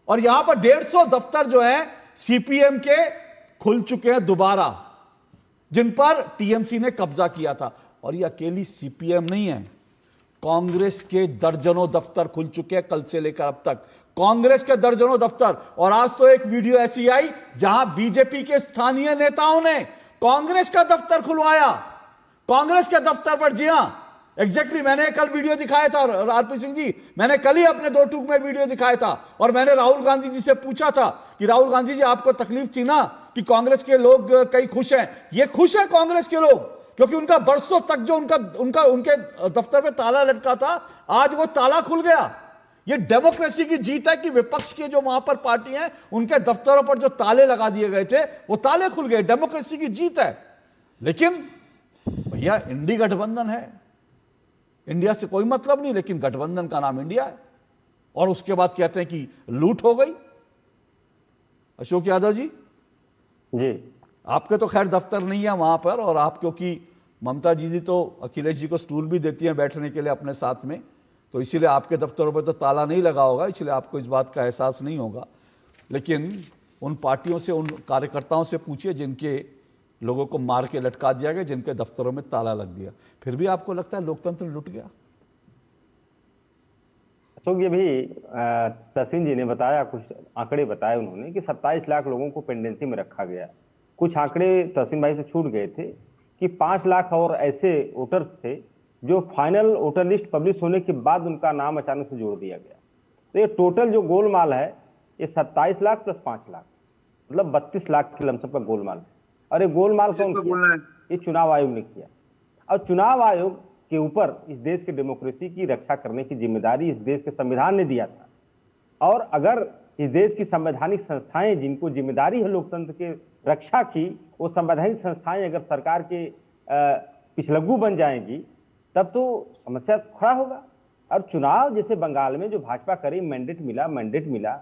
और यहां पर 150 दफ्तर जो है सीपीएम के खुल चुके हैं दोबारा, जिन पर टीएमसी ने कब्जा किया था। और ये अकेली सीपीएम नहीं है, कांग्रेस के दर्जनों दफ्तर खुल चुके हैं कल से लेकर अब तक, कांग्रेस के दर्जनों दफ्तर। और आज तो एक वीडियो ऐसी आई जहां बीजेपी के स्थानीय नेताओं ने कांग्रेस का दफ्तर खुलवाया, कांग्रेस के दफ्तर पर। जी हां, एग्जैक्टली मैंने कल वीडियो दिखाया था आरपी सिंह जी, मैंने कल ही अपने 2 टूक में वीडियो दिखाया था, और मैंने राहुल गांधी जी से पूछा था कि राहुल गांधी जी आपको तकलीफ थी ना कि कांग्रेस के लोग कई खुश हैं? ये खुश है कांग्रेस के लोग, क्योंकि उनका बरसों तक जो उनके दफ्तर पे ताला लटका था, आज वो ताला खुल गया। ये डेमोक्रेसी की जीत है कि विपक्ष के जो वहां पर पार्टी हैं उनके दफ्तरों पर जो ताले लगा दिए गए थे वो ताले खुल गए, डेमोक्रेसी की जीत है। लेकिन भैया इंडी गठबंधन है, इंडिया से कोई मतलब नहीं, लेकिन गठबंधन का नाम इंडिया है, और उसके बाद कहते हैं कि लूट हो गई। अशोक यादव जी, आपके तो खैर दफ्तर नहीं है वहां पर, और आप क्योंकि ममता जी तो अखिलेश जी को स्टूल भी देती हैं बैठने के लिए अपने साथ में, तो इसीलिए आपके दफ्तरों पर तो ताला नहीं लगा होगा, इसलिए आपको इस बात का एहसास नहीं होगा। लेकिन उन पार्टियों से, उन कार्यकर्ताओं से पूछिए जिनके लोगों को मार के लटका दिया गया, जिनके दफ्तरों में ताला लग दिया, फिर भी आपको लगता है लोकतंत्र लुट गया? अशोक, ये भी तहसीन जी ने बताया, कुछ आंकड़े बताए उन्होंने कि 27 लाख लोगों को पेंडेंसी में रखा गया। कुछ आंकड़े तहसीन भाई से छूट गए थे कि 5 लाख और ऐसे वोटर्स थे जो फाइनल वोटर लिस्ट पब्लिश होने के बाद उनका नाम अचानक से जोड़ दिया गया। तो ये टोटल जो गोलमाल है ये 27 लाख प्लस 5 लाख, मतलब 32 लाख के लमसम का गोलमाल है। और ये गोलमाल कौन किया? ये चुनाव आयोग ने किया। और चुनाव आयोग के ऊपर इस देश के डेमोक्रेसी की रक्षा करने की जिम्मेदारी इस देश के संविधान ने दिया था। और अगर इस देश की संवैधानिक संस्थाएं, जिनको जिम्मेदारी है लोकतंत्र के रक्षा की, वो संवैधानिक संस्थाएं अगर सरकार के पिछलग्गू बन जाएंगी, तब तो समस्या खड़ा होगा। और चुनाव जैसे बंगाल में जो भाजपा करी, मैंडेट मिला,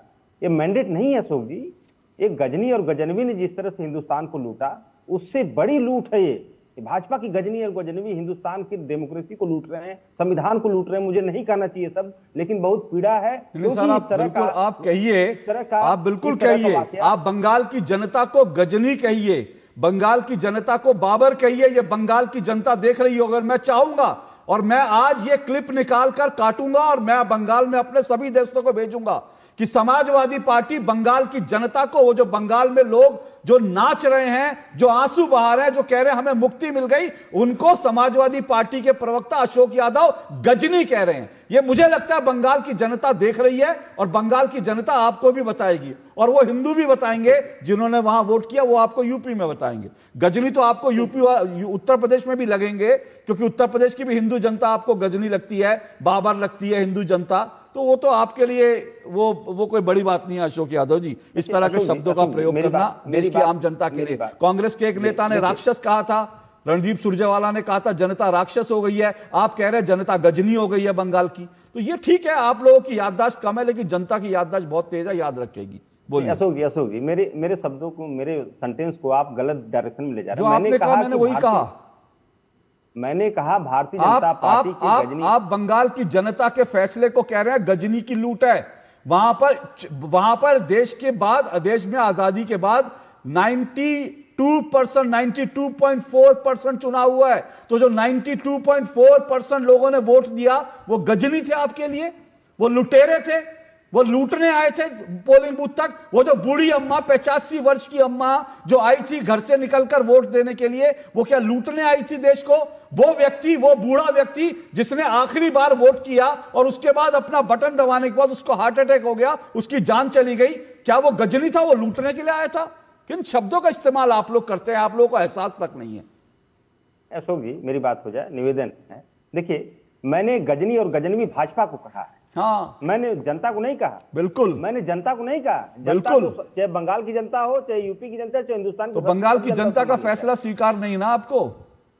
ये मैंडेट नहीं है अशोक जी। एक गजनी और गजनवी ने जिस तरह से हिंदुस्तान को लूटा, उससे बड़ी लूट है ये। भाजपा की गजनी और गजनवी हिंदुस्तान की डेमोक्रेसी को लूट रहे हैं, संविधान को लूट रहे हैं। मुझे नहीं कहना चाहिए सब, लेकिन बहुत पीड़ा है। सर आप बिल्कुल आप कहिए, आप बिल्कुल कहिए, आप बंगाल की जनता को गजनी कहिए, बंगाल की जनता को बाबर कहिए, ये बंगाल की जनता देख रही हो। अगर मैं चाहूंगा और मैं आज ये क्लिप निकाल कर काटूंगा और मैं बंगाल में अपने सभी दोस्तों को भेजूंगा कि समाजवादी पार्टी बंगाल की जनता को, वो जो बंगाल में लोग जो नाच रहे हैं, जो आंसू बहा रहे हैं, जो कह रहे हैं हमें मुक्ति मिल गई, उनको समाजवादी पार्टी के प्रवक्ता अशोक यादव गजनी कह रहे हैं। ये मुझे लगता है बंगाल की जनता देख रही है और बंगाल की जनता आपको भी बताएगी, और वो हिंदू भी बताएंगे जिन्होंने वहां वोट किया, वो आपको यूपी में बताएंगे। गजनी तो आपको यूपी उत्तर प्रदेश में भी लगेंगे, क्योंकि उत्तर प्रदेश की भी हिंदू जनता आपको गजनी लगती है, बाबर लगती है हिंदू जनता। तो वो तो आपके लिए वो कोई बड़ी बात नहीं है अशोक यादव जी, इस तरह के शब्दों का प्रयोग करना देश की आम जनता के लिए। कांग्रेस के एक नेता ने राक्षस कहा था, रणदीप सुरजेवाला ने कहा था जनता राक्षस हो गई है, आप कह रहे हैं जनता गजनी हो गई है बंगाल की। तो ये ठीक है, आप लोगों की याददाश्त कम है, लेकिन जनता की याददाश्त बहुत तेज है, याद रखेगी। बोलिए अशोक जी, मेरे शब्दों को, मेरे सेंटेंस को आप गलत डायरेक्शन में ले जा रहे हैं। जो आपने कहा मैंने वही कहा। मैंने कहा भारतीय जनता पार्टी की गजनी। आप बंगाल की जनता के फैसले को कह रहे हैं गजनी की लूट है। वहां पर देश के बाद, देश में आजादी के बाद 92%, 92.4% चुनाव हुआ है। तो जो 92.4% लोगों ने वोट दिया वो गजनी थे आपके लिए, वो लुटेरे थे, वो लूटने आए थे पोलिंग बूथ तक। वो जो बूढ़ी अम्मा, 85 वर्ष की अम्मा जो आई थी घर से निकलकर वोट देने के लिए, वो क्या लूटने आई थी देश को? वो व्यक्ति, वो बूढ़ा व्यक्ति जिसने आखिरी बार वोट किया और उसके बाद अपना बटन दबाने के बाद उसको हार्ट अटैक हो गया, उसकी जान चली गई, क्या वो गजनी था? वो लूटने के लिए आया था? किन शब्दों का इस्तेमाल आप लोग करते हैं, आप लोगों को एहसास तक नहीं है। अशोक जी, मेरी बात हो जाए, निवेदन है। देखिए, मैंने गजनी और गजनवी भाजपा को कहा है। हाँ, मैंने जनता को नहीं कहा। बिल्कुल, मैंने जनता को नहीं कहा। बिल्कुल, तो चाहे बंगाल की जनता हो, चाहे यूपी की जनता, चाहे हिंदुस्तान तो बंगाल की जनता का फैसला स्वीकार नहीं ना आपको?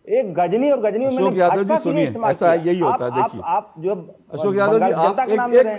एक गजनी और गजनी अशोक यादव जी सुनिए, ऐसा यही होता है। देखिए आप जो अशोक यादव जी, आप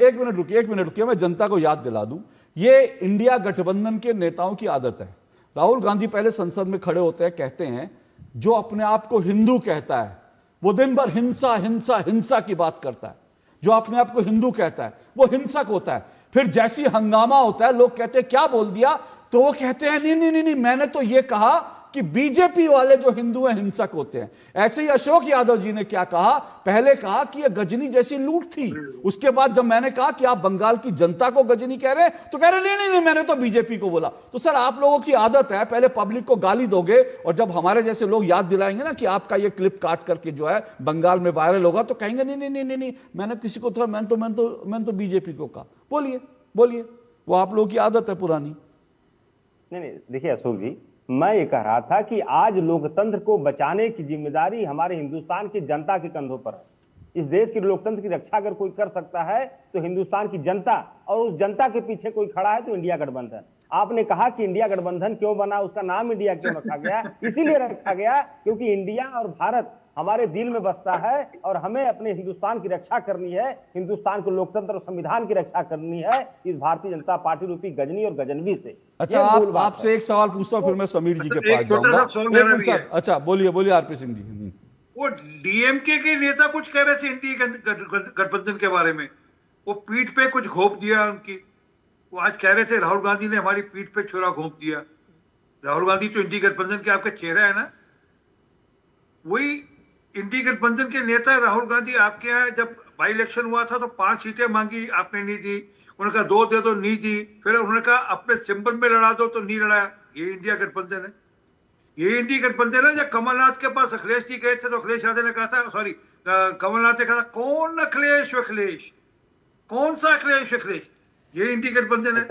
एक मिनट रुकिए, मैं जनता को याद दिला दूं। ये इंडिया गठबंधन के नेताओं की आदत है। राहुल गांधी पहले संसद में खड़े होते हैं, कहते हैं जो अपने आप को हिंदू कहता है वो दिन भर हिंसा हिंसा हिंसा की बात करता है। जो अपने आप को हिंदू कहता है वो हिंसक होता है। फिर जैसी हंगामा होता है, लोग कहते हैं क्या बोल दिया, तो वो कहते हैं नहीं नहीं नहीं, नहीं मैंने तो ये कहा कि बीजेपी वाले जो हिंदू हैं हिंसक होते हैं। ऐसे ही अशोक यादव जी ने क्या कहा, पहले कहा कि ये गजनी जैसी लूट थी, उसके बाद जब मैंने कहा कि आप बंगाल की जनता को गजनी कह रहे हैं तो कह रहे नहीं नहीं, मैंने तो बीजेपी को बोला। तो सर आप लोगों की आदत है, पहले पब्लिक को गाली दोगे और जब हमारे जैसे लोग याद दिलाएंगे ना कि आपका ये क्लिप काट करके जो है बंगाल में वायरल होगा, तो कहेंगे नहीं नहीं नहीं नहीं, मैंने किसी को मैंने तो बीजेपी को कहा। बोलिए बोलिए, वो आप लोगों की आदत है पुरानी। नहीं, देखिए अशोक जी, मैं ये कह रहा था कि आज लोकतंत्र को बचाने की जिम्मेदारी हमारे हिंदुस्तान की जनता के कंधों पर है। इस देश के लोकतंत्र की रक्षा अगर कोई कर सकता है तो हिंदुस्तान की जनता, और उस जनता के पीछे कोई खड़ा है तो इंडिया गठबंधन। आपने कहा कि इंडिया गठबंधन क्यों बना, उसका नाम इंडिया क्यों रखा गया? इसीलिए रखा गया क्योंकि इंडिया और भारत हमारे दिल में बसता है और हमें अपने हिंदुस्तान की रक्षा करनी है, हिंदुस्तान के लोकतंत्र और संविधान की रक्षा करनी है इस भारतीय जनता पार्टी रूपी गजनी और गजनवी से। अच्छा, आपसे एक सवाल पूछता हूं, फिर मैं समीर जी के पास जाऊंगा। अच्छा बोलिए बोलिए आरपी सिंह जी। वो डीएमके के नेता कुछ कह रहे थे इंडिया गठबंधन के बारे में, वो पीठ पे कुछ घोंप दिया उनकी। वो आज कह रहे थे राहुल गांधी ने हमारी पीठ पे छुरा घोंप दिया। राहुल गांधी तो इंडिया गठबंधन के आपका चेहरा है ना, वही इंडिया गठबंधन के नेता राहुल गांधी। आपके यहाँ जब बाई इलेक्शन हुआ था तो 5 सीटें मांगी, आपने नहीं दी। उन्होंने कहा 2 दे दो, नहीं दी। फिर उन्होंने कहा अपने सिंबल में लड़ा दो, तो नहीं लड़ाया। ये इंडिया गठबंधन है, ये इंडिया गठबंधन है। जब कमलनाथ के पास अखिलेश जी गए थे तो अखिलेश यादव ने कहा था, सॉरी कमलनाथ ने कहा था कौन अखिलेश अखिलेश, कौन सा अखिलेश अखिलेश? ये इंडिया गठबंधन है।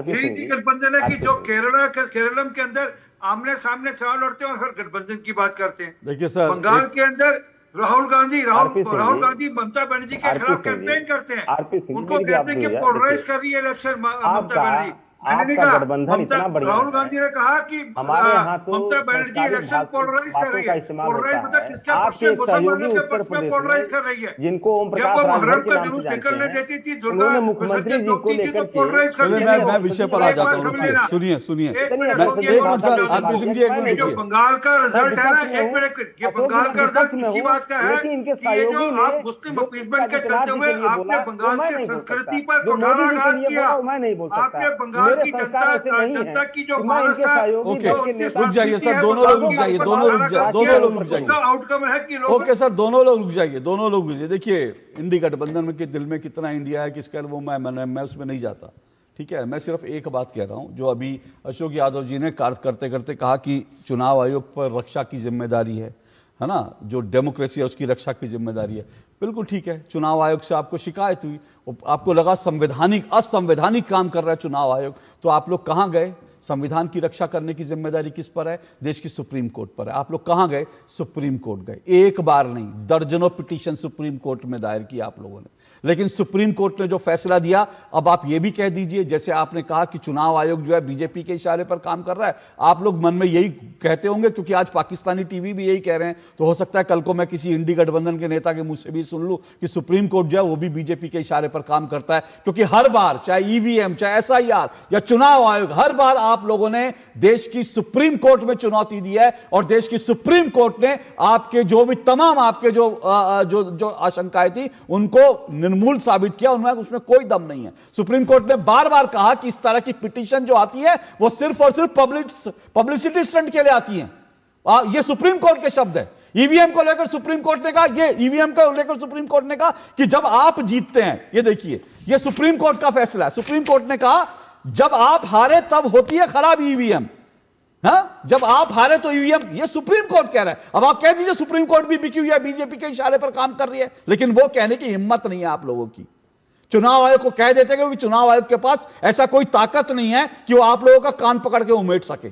ये इंडिया गठबंधन है कि जो केरलम के अंदर आमने सामने चुनाव लड़ते हैं और फिर गठबंधन की बात करते हैं। देखिए सर, बंगाल के अंदर राहुल गांधी ममता बनर्जी के खिलाफ कैंपेन करते हैं, उनको कहते हैं कि पोलराइज कर रही है इलेक्शन ममता बनर्जी। आपका गठबंधन इतना बढ़िया राहुल है, गांधी ने कहा कि हमारे यहाँ तो ममता बनर्जी इलेक्शन पोलराइज कर रही है। पोलराइज मतलब किसके पक्ष में, मुसलमानों के पक्ष में पोलराइज कर रही है। जिनको ओम जब प्रकाश वो राजभर मुहर्रम के का नाम से जुलूस जानते निकलने हैं, देती थी, उन्होंने दुर्गा मुख्यमंत्री विसर्जन जी को रोकती थी, लेकर तो पोलराइज कर चलिए दिया। मैं विषय पर आ एक जाता बात हूँ। समझ लेना। सुनिए सुनिए एक मिनट मैं सुनिए, एक minute sir, RP Singh ji एक ये मिनट जो रुकिए। बंगाल का रिजल्ट है ना, एक मिनट, ये बंगाल का रिजल्ट इसी बात का है कि ये जो आप मुस्लिम अपीजमेंट के चलते हुए आपने बंगाल की संस्कृति पर कुठाराघात किया। आपने बंगाल की जनता की जो मानसा रुक जाइए सर, दोनों लोग रुक जाइए, दोनों लोग रुक जाइए। उसका आउटकम है कि लोग ओके सर, दोनों लोग रुक जाइए, दोनों लोग रुक जाइए। देखिए इंडी गठबंधन में के दिल में कितना इंडिया है, किसका वो मैं उसमें नहीं जाता, ठीक है। मैं सिर्फ एक बात कह रहा हूं, जो अभी अशोक यादव जी ने कार्य करते करते कहा कि चुनाव आयोग पर रक्षा की जिम्मेदारी है ना, जो डेमोक्रेसी है उसकी रक्षा की जिम्मेदारी है, बिल्कुल ठीक है। चुनाव आयोग से आपको शिकायत हुई, आपको लगा असंवैधानिक काम कर रहा है चुनाव आयोग, तो आप लोग कहां गए? संविधान की रक्षा करने की जिम्मेदारी किस पर है? देश की सुप्रीम कोर्ट पर है। आप लोग कहां गए? सुप्रीम कोर्ट गए। एक बार नहीं, दर्जनों पिटीशन सुप्रीम कोर्ट में दायर की आप लोगों ने, लेकिन सुप्रीम कोर्ट ने जो फैसला दिया, अब आप ये भी कह दीजिए, जैसे आपने कहा कि चुनाव आयोग जो है बीजेपी के इशारे पर काम कर रहा है, आप लोग मन में यही कहते होंगे क्योंकि आज पाकिस्तानी टीवी भी यही कह रहे हैं, तो हो सकता है कल को मैं किसी इंडी गठबंधन के नेता के मुंह से भी सुन लूं कि सुप्रीम कोर्ट जो है वो भी बीजेपी के इशारे पर काम करता है, क्योंकि हर बार चाहे ईवीएम, चाहे एसआईआर या चुनाव आयोग, हर बार आप लोगों ने देश की सुप्रीम कोर्ट में चुनौती दी है और देश की सुप्रीम कोर्ट ने आपके जो भी तमाम आपके जो आशंकाएं थी उनको निर्मूल साबित किया, उसमें कोई दम नहीं है। सुप्रीम कोर्ट ने बार बार कहा कि इस तरह की पिटीशन जो आती है वो सिर्फ और सिर्फ पब्लिसिटी स्टंट के लिए आती है। ये सुप्रीम कोर्ट के शब्द है। ईवीएम को लेकर सुप्रीम कोर्ट ने कहा, ये ईवीएम को लेकर सुप्रीम कोर्ट ने कहा कि जब आप जीतते हैं, ये देखिए ये सुप्रीम कोर्ट का फैसला है, सुप्रीम कोर्ट ने कहा जब आप हारे तब होती है खराब ईवीएम, हाँ, जब आप हारे तो ईवीएम, ये सुप्रीम कोर्ट कह रहा है। अब आप कह दीजिए सुप्रीम कोर्ट भी बिकी हुई है, बीजेपी के इशारे पर काम कर रही है, लेकिन वो कहने की हिम्मत नहीं है आप लोगों की। चुनाव आयोग को कह देते क्योंकि चुनाव आयोग के पास ऐसा कोई ताकत नहीं है कि वो आप लोगों का कान पकड़ के उमेट सके।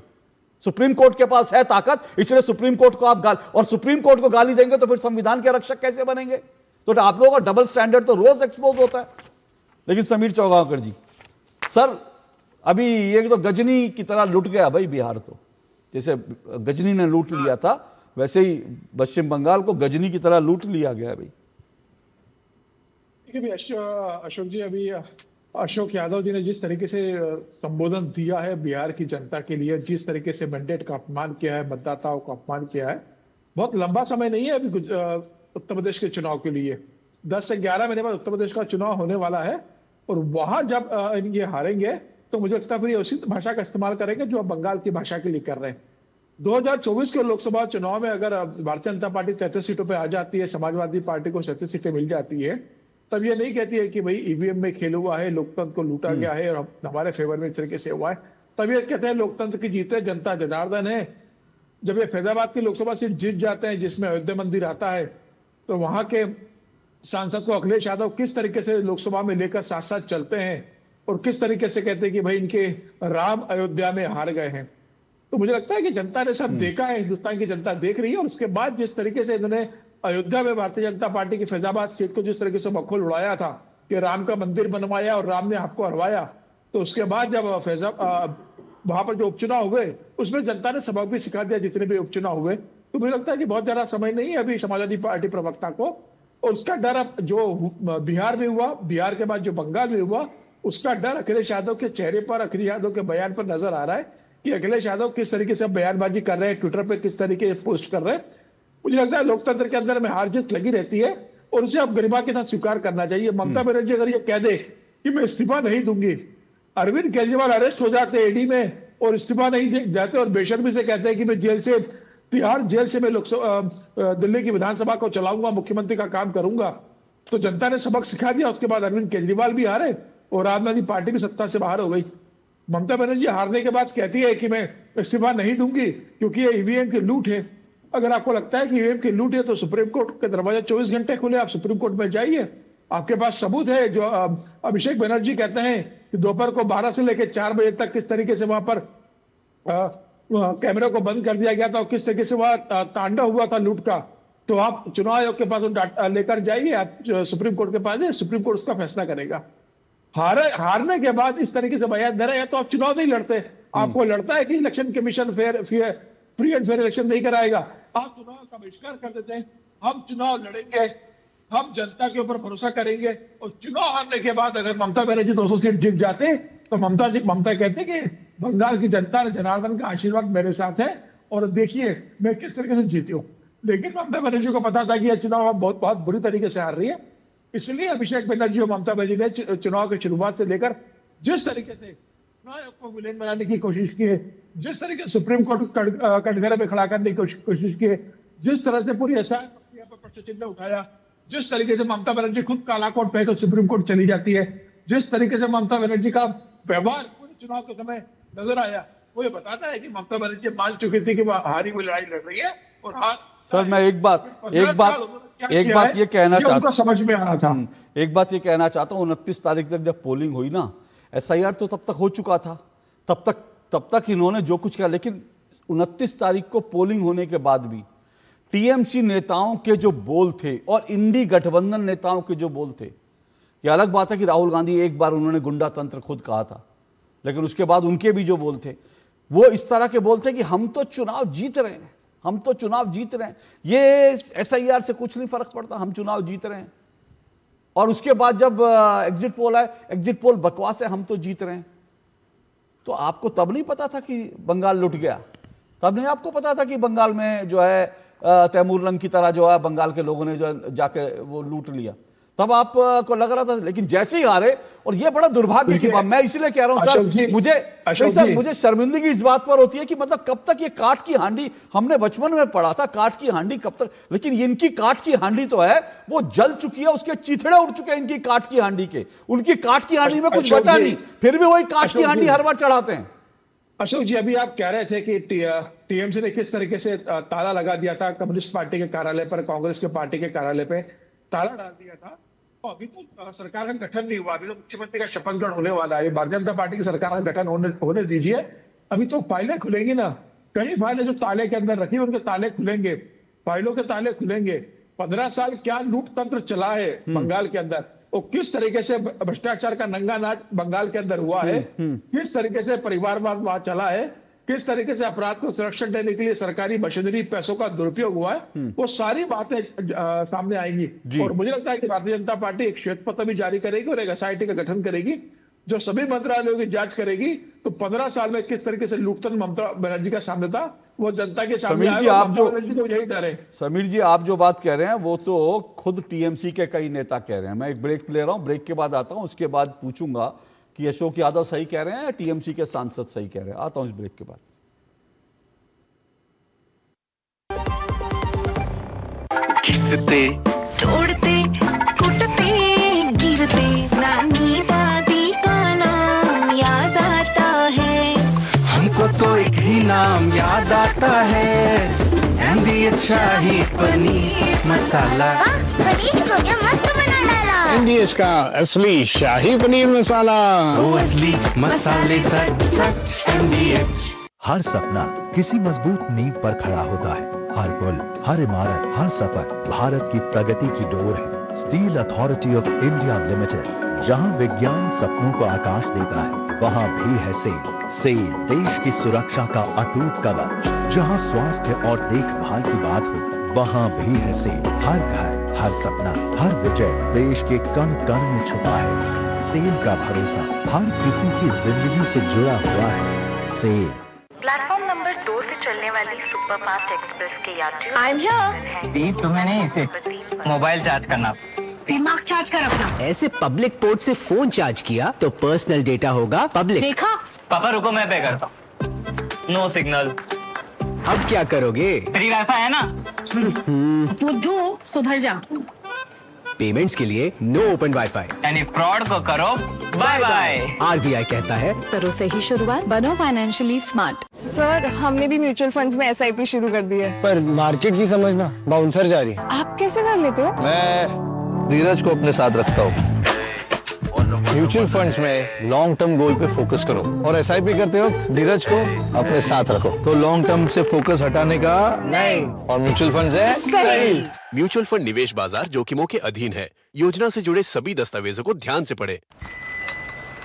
सुप्रीम कोर्ट के पास है ताकत, इसलिए सुप्रीम कोर्ट को आप और सुप्रीम कोर्ट को गाली देंगे तो फिर संविधान के रक्षक कैसे बनेंगे? तो आप लोगों का डबल स्टैंडर्ड तो रोज एक्सपोज होता है। लेकिन समीर चौगांवकर जी, सर अभी ये तो गजनी की तरह लुट गया भाई बिहार, तो जैसे गजनी ने लूट लिया था वैसे ही पश्चिम बंगाल को गजनी की तरह लूट लिया गया भाई। देखिए अशोक जी, अभी अशोक यादव जी ने जिस तरीके से संबोधन दिया है बिहार की जनता के लिए, जिस तरीके से मैंडेट का अपमान किया है, मतदाताओं का अपमान किया है, बहुत लंबा समय नहीं है अभी उत्तर प्रदेश के चुनाव के लिए। 10 से 11 महीने बाद उत्तर प्रदेश का चुनाव होने वाला है और वहां जब ये हारेंगे तो मुझे लगता है फिर उसी भाषा का इस्तेमाल करेंगे जो अब बंगाल की भाषा के लिए कर रहे हैं। 2024 के लोकसभा चुनाव में अगर भारतीय जनता पार्टी 33 सीटों पे आ जाती है, समाजवादी पार्टी को 37 सीटें मिल जाती है, तब ये नहीं कहती है कि भाई ईवीएम में खेल हुआ है, लोकतंत्र को लूटा गया है और हमारे फेवर में इस तरीके से हुआ है। तब ये कहते हैं लोकतंत्र की जीत है, जनता जनार्दन है। जब ये फैजाबाद की लोकसभा सीट जीत जाते हैं जिसमें अयोध्या मंदिर आता है, तो वहां के सांसद को अखिलेश यादव किस तरीके से लोकसभा में लेकर साथ साथ चलते हैं और किस तरीके से कहते हैं कि भाई इनके राम अयोध्या में हार गए हैं। तो मुझे लगता है कि जनता ने सब देखा है, हिंदुस्तान की जनता देख रही है। और उसके बाद जिस तरीके से इन्होंने अयोध्या में भारतीय जनता पार्टी की फैजाबाद सीट को जिस तरीके से मखौल उड़ाया था कि राम का मंदिर बनवाया और राम ने आपको हरवाया, तो उसके बाद जब वहां पर जो उपचुनाव हुए उसमें जनता ने सबक भी सिखा दिया जितने भी उपचुनाव हुए। तो मुझे लगता है कि बहुत ज्यादा समय नहीं है अभी समाजवादी पार्टी प्रवक्ता को, और उसका डर अब जो बिहार में हुआ, बिहार के बाद जो बंगाल में हुआ, उसका डर अखिलेश यादव के चेहरे पर, अखिलेश यादव के बयान पर नजर आ रहा है कि अखिलेश यादव किस तरीके से बयानबाजी कर रहे हैं, ट्विटर पे किस तरीके से पोस्ट कर रहे हैं। मुझे लगता है लोकतंत्र के अंदर में हार जीत लगी रहती है और उसे अब गरिमा के साथ स्वीकार करना चाहिए। ममता बनर्जी अगर ये कह दे कि मैं इस्तीफा नहीं दूंगी, अरविंद केजरीवाल अरेस्ट हो जाते ईडी में और इस्तीफा नहीं जाते और बेशर्मी से कहते हैं कि मैं जेल से, तिहाड़ जेल से मैं दिल्ली की विधानसभा को चलाऊंगा, मुख्यमंत्री का काम करूंगा, तो जनता ने सबक सिखा दिया। उसके बाद अरविंद केजरीवाल भी हारे और आम आदमी पार्टी भी सत्ता से बाहर हो गई। ममता बनर्जी हारने के बाद कहती है कि मैं इस्तीफा नहीं दूंगी क्योंकि ये ईवीएम की लूट है। अगर आपको लगता है कि ईवीएम की लूट है तो सुप्रीम कोर्ट के दरवाजे 24 घंटे खुले, आप सुप्रीम कोर्ट में जाइए, आपके पास सबूत है। जो अभिषेक बनर्जी कहते हैं कि दोपहर को 12 से लेकर 4 बजे तक किस तरीके से वहां पर कैमरे को बंद कर दिया गया था और किस तरीके से वहां तांडव हुआ था लूट का, तो आप चुनाव आयोग के पास लेकर जाइए, आप सुप्रीम कोर्ट के पास जाइए, सुप्रीम कोर्ट उसका फैसला करेगा। हारने के बाद इस तरीके से बयान दे रहे हैं, तो आप चुनाव नहीं लड़ते। आपको लड़ता है कि election commission free and fair election नहीं कराएगा, आप चुनाव का बहिष्कार कर देते हैं। हम चुनाव लड़ेंगे, हम जनता के ऊपर भरोसा करेंगे, और चुनाव हारने के बाद अगर ममता बनर्जी 200 सीट जीत जाते तो ममता कहते कि बंगाल की जनता ने जनार्दन का आशीर्वाद मेरे साथ है और देखिए मैं किस तरीके से जीती हूँ। लेकिन ममता बनर्जी को पता था कि यह चुनाव बहुत बुरी तरीके से हार रही है, इसलिए अभिषेक बनर्जी और ममता बनर्जी ने चुनाव की शुरुआत से लेकर जिस तरीके से चुनाव आयोग को विलीन बनाने की कोशिश की, जिस तरीके से सुप्रीम कोर्ट कटघरे में खड़ा करने की कोशिश की, जिस तरह से पूरी एसआईआर प्रक्रिया पर प्रश्न चिन्ह उठाया, जिस तरीके से ममता बनर्जी खुद काला कोट पहनकर सुप्रीम कोर्ट चली जाती है, जिस तरीके से ममता बनर्जी का व्यवहार पूरे चुनाव के समय नजर आया, वो ये बताता है कि ममता बनर्जी मान चुकी थी कि वो हारी हुई लड़ाई लड़ रही है। और सर मैं एक बात ये कहना चाहता हूँ, समझ में आ रहा था। एक बात ये कहना चाहता हूँ, 29 तारीख तक जब पोलिंग हुई ना, एसआईआर तो तब तक हो चुका था, तब तक इन्होंने जो कुछ किया, लेकिन 29 तारीख को पोलिंग होने के बाद भी टीएमसी नेताओं के जो बोल थे और इंडी गठबंधन नेताओं के जो बोल थे, ये अलग बात है कि राहुल गांधी एक बार उन्होंने गुंडा तंत्र खुद कहा था, लेकिन उसके बाद उनके भी जो बोल थे वो इस तरह के बोल थे कि हम तो चुनाव जीत रहे हैं, हम तो चुनाव जीत रहे हैं, ये एसआईआर से कुछ नहीं फर्क पड़ता, हम चुनाव जीत रहे हैं। और उसके बाद जब एग्जिट पोल आए, एग्जिट पोल बकवास है, हम तो जीत रहे हैं। तो आपको तब नहीं पता था कि बंगाल लुट गया? तब नहीं आपको पता था कि बंगाल में जो है तैमूर लंग की तरह जो है बंगाल के लोगों ने जो जाके वो लूट लिया? तब आपको लग रहा था, लेकिन जैसे ही हारे, और ये बड़ा दुर्भाग्य की बात, मैं इसलिए कह रहा हूं सर, मुझे शर्मिंदगी इस बात पर होती है कि मतलब कब तक ये काठ की हांडी, हमने बचपन में पढ़ा था काठ की हांडी कब तक, लेकिन इनकी काठ की हांडी तो है वो जल चुकी है, उसके चिथड़े उड़ चुके हैं इनकी काठ की हांडी के, उनकी काठ की हांडी में कुछ बचा नहीं, फिर भी वही काठ की हांडी हर बार चढ़ाते हैं। अशोक जी, अभी आप कह रहे थे कि टीएमसी ने किस तरीके से ताला लगा दिया था कम्युनिस्ट पार्टी के कार्यालय पर, कांग्रेस के पार्टी के कार्यालय पे ताला डाल दिया था। तो अभी तो सरकार का गठन नहीं हुआ, अभी तो मुख्यमंत्री का शपथ ग्रहण होने वाला है, भारतीय जनता पार्टी की सरकार का गठन होने दीजिए, अभी तो फाइलें खुलेंगी ना, कई फाइलें जो ताले के अंदर रखी उनके ताले खुलेंगे, फाइलों के ताले खुलेंगे। 15 साल क्या लूट तंत्र चला है बंगाल के अंदर, और किस तरीके से भ्रष्टाचार का नंगा नाच बंगाल के अंदर हुआ है, किस तरीके से परिवारवाद वहां चला है, किस तरीके से अपराध को संरक्षण देने के लिए सरकारी मशीनरी पैसों का दुरुपयोग हुआ है, वो सारी बातें सामने आएंगी। और मुझे लगता है कि भारतीय जनता पार्टी एक श्वेत पत्र भी जारी करेगी और एक एसआईटी का गठन करेगी जो सभी मंत्रालयों की जांच करेगी। तो 15 साल में किस तरीके से लूटतन ममता बनर्जी का सामने था वो जनता के सामने आएगा। यही डर है। समीर जी, आप जो बात कह रहे हैं वो तो खुद टीएमसी के कई नेता कह रहे हैं। मैं एक ब्रेक ले रहा हूं, ब्रेक के बाद आता हूं, उसके बाद पूछूंगा कि अशोक यादव सही कह रहे हैं या टीएमसी के सांसद सही कह रहे हैं। आता हूं इस ब्रेक के बाद। घिसते तोड़ते कुटते गिरते नानी दादी का नाम याद आता है, हमको तो एक ही नाम याद आता है, एमडीएच शाही पनीर मसाला। पनीर तो क्या मस्त बना डाला, एमडीएच का असली शाही पनीर मसाला, वो असली मसाले सच सच एमडीएच। हर सपना किसी मजबूत नींव पर खड़ा होता है, हर पुल, हर इमारत, हर सफर भारत की प्रगति की डोर है। Steel authority of India limited, जहां विज्ञान सपनों को आकाश देता है, वहां भी है सेल। सेल देश की सुरक्षा का अटूट कवच। जहां स्वास्थ्य और देखभाल की बात हो, वहां भी है सेल। हर घर, हर सपना, हर विजय देश के कण कण में छुपा है। सेल का भरोसा हर किसी की जिंदगी से जुड़ा हुआ है। सेल। प्लेटफॉर्म नंबर 2 से चलने वाली सुपरफास्ट एक्सप्रेस के यात्रियों, आई एम हियर। तुम्हें नहीं, इसे मोबाइल चार्ज करना, दिमाग चार्ज कर अपना। ऐसे पब्लिक पोर्ट से फोन चार्ज किया तो पर्सनल डेटा होगा पब्लिक। देखा? पापा रुको, मैं पे करता हूँ। No signal. अब क्या करोगे? फ्री वाईफाई है ना। बुद्धू सुधर जा। पेमेंट्स के लिए नो ओपन वाईफाई, यानी फ्रॉड को करो बाय बाय। आरबीआई कहता है करो सही शुरुआत, बनो फाइनेंशियली स्मार्ट। सर, हमने भी म्यूचुअल फंड्स में एसआईपी शुरू कर दी है, पर मार्केट की समझना बाउंसर जा रही है। आप कैसे कर लेते हो? मैं धीरज को अपने साथ रखता हूँ। म्यूचुअल फंड्स में लॉन्ग टर्म गोल पे फोकस करो और एसआईपी करते वक्त धीरज को अपने साथ रखो, तो लॉन्ग टर्म से फोकस हटाने का नहीं। और म्यूचुअल फंड्स है सही। म्यूचुअल फंड निवेश बाजार जोखिमों के अधीन है। योजना से जुड़े सभी दस्तावेजों को ध्यान से पढ़ें।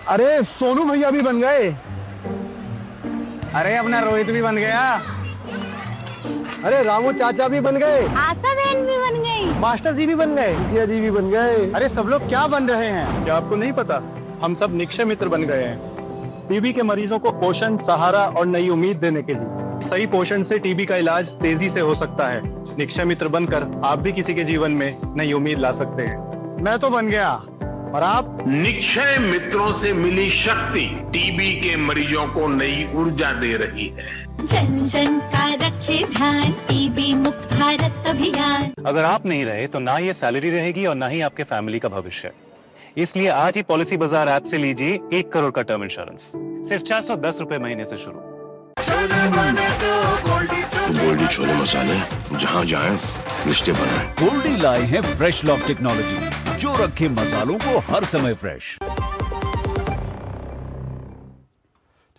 अरे सोनू भैया भी बन गए। अरे अपना रोहित भी बन गया। अरे रामू चाचा भी बन गए। आशा बहन भी बन गई। मास्टर जी भी बन गए। मुखिया जी भी बन गए। अरे सब लोग क्या बन रहे हैं? क्या आपको नहीं पता? हम सब निक्षय मित्र बन गए हैं। टीबी के मरीजों को पोषण, सहारा और नई उम्मीद देने के लिए। सही पोषण से टीबी का इलाज तेजी से हो सकता है। निक्षय मित्र बनकर आप भी किसी के जीवन में नई उम्मीद ला सकते हैं। मैं तो बन गया, और आप? निक्षय मित्रों से मिली शक्ति टीबी के मरीजों को नई ऊर्जा दे रही है। जन जन का रखे ध्यान, टीबी मुक्त भारत अभियान। अगर आप नहीं रहे तो ना ये सैलरी रहेगी और ना ही आपके फैमिली का भविष्य। इसलिए आज ही पॉलिसी बाजार ऐप से लीजिए 1 करोड़ का टर्म इंश्योरेंस, सिर्फ 410 रुपए महीने से शुरू। गोल्डी छोले मसाले, जहाँ जाए रिश्ते बनाए। गोल्डी लाए हैं फ्रेश लॉक टेक्नोलॉजी, जो रखे मसालों को हर समय फ्रेश।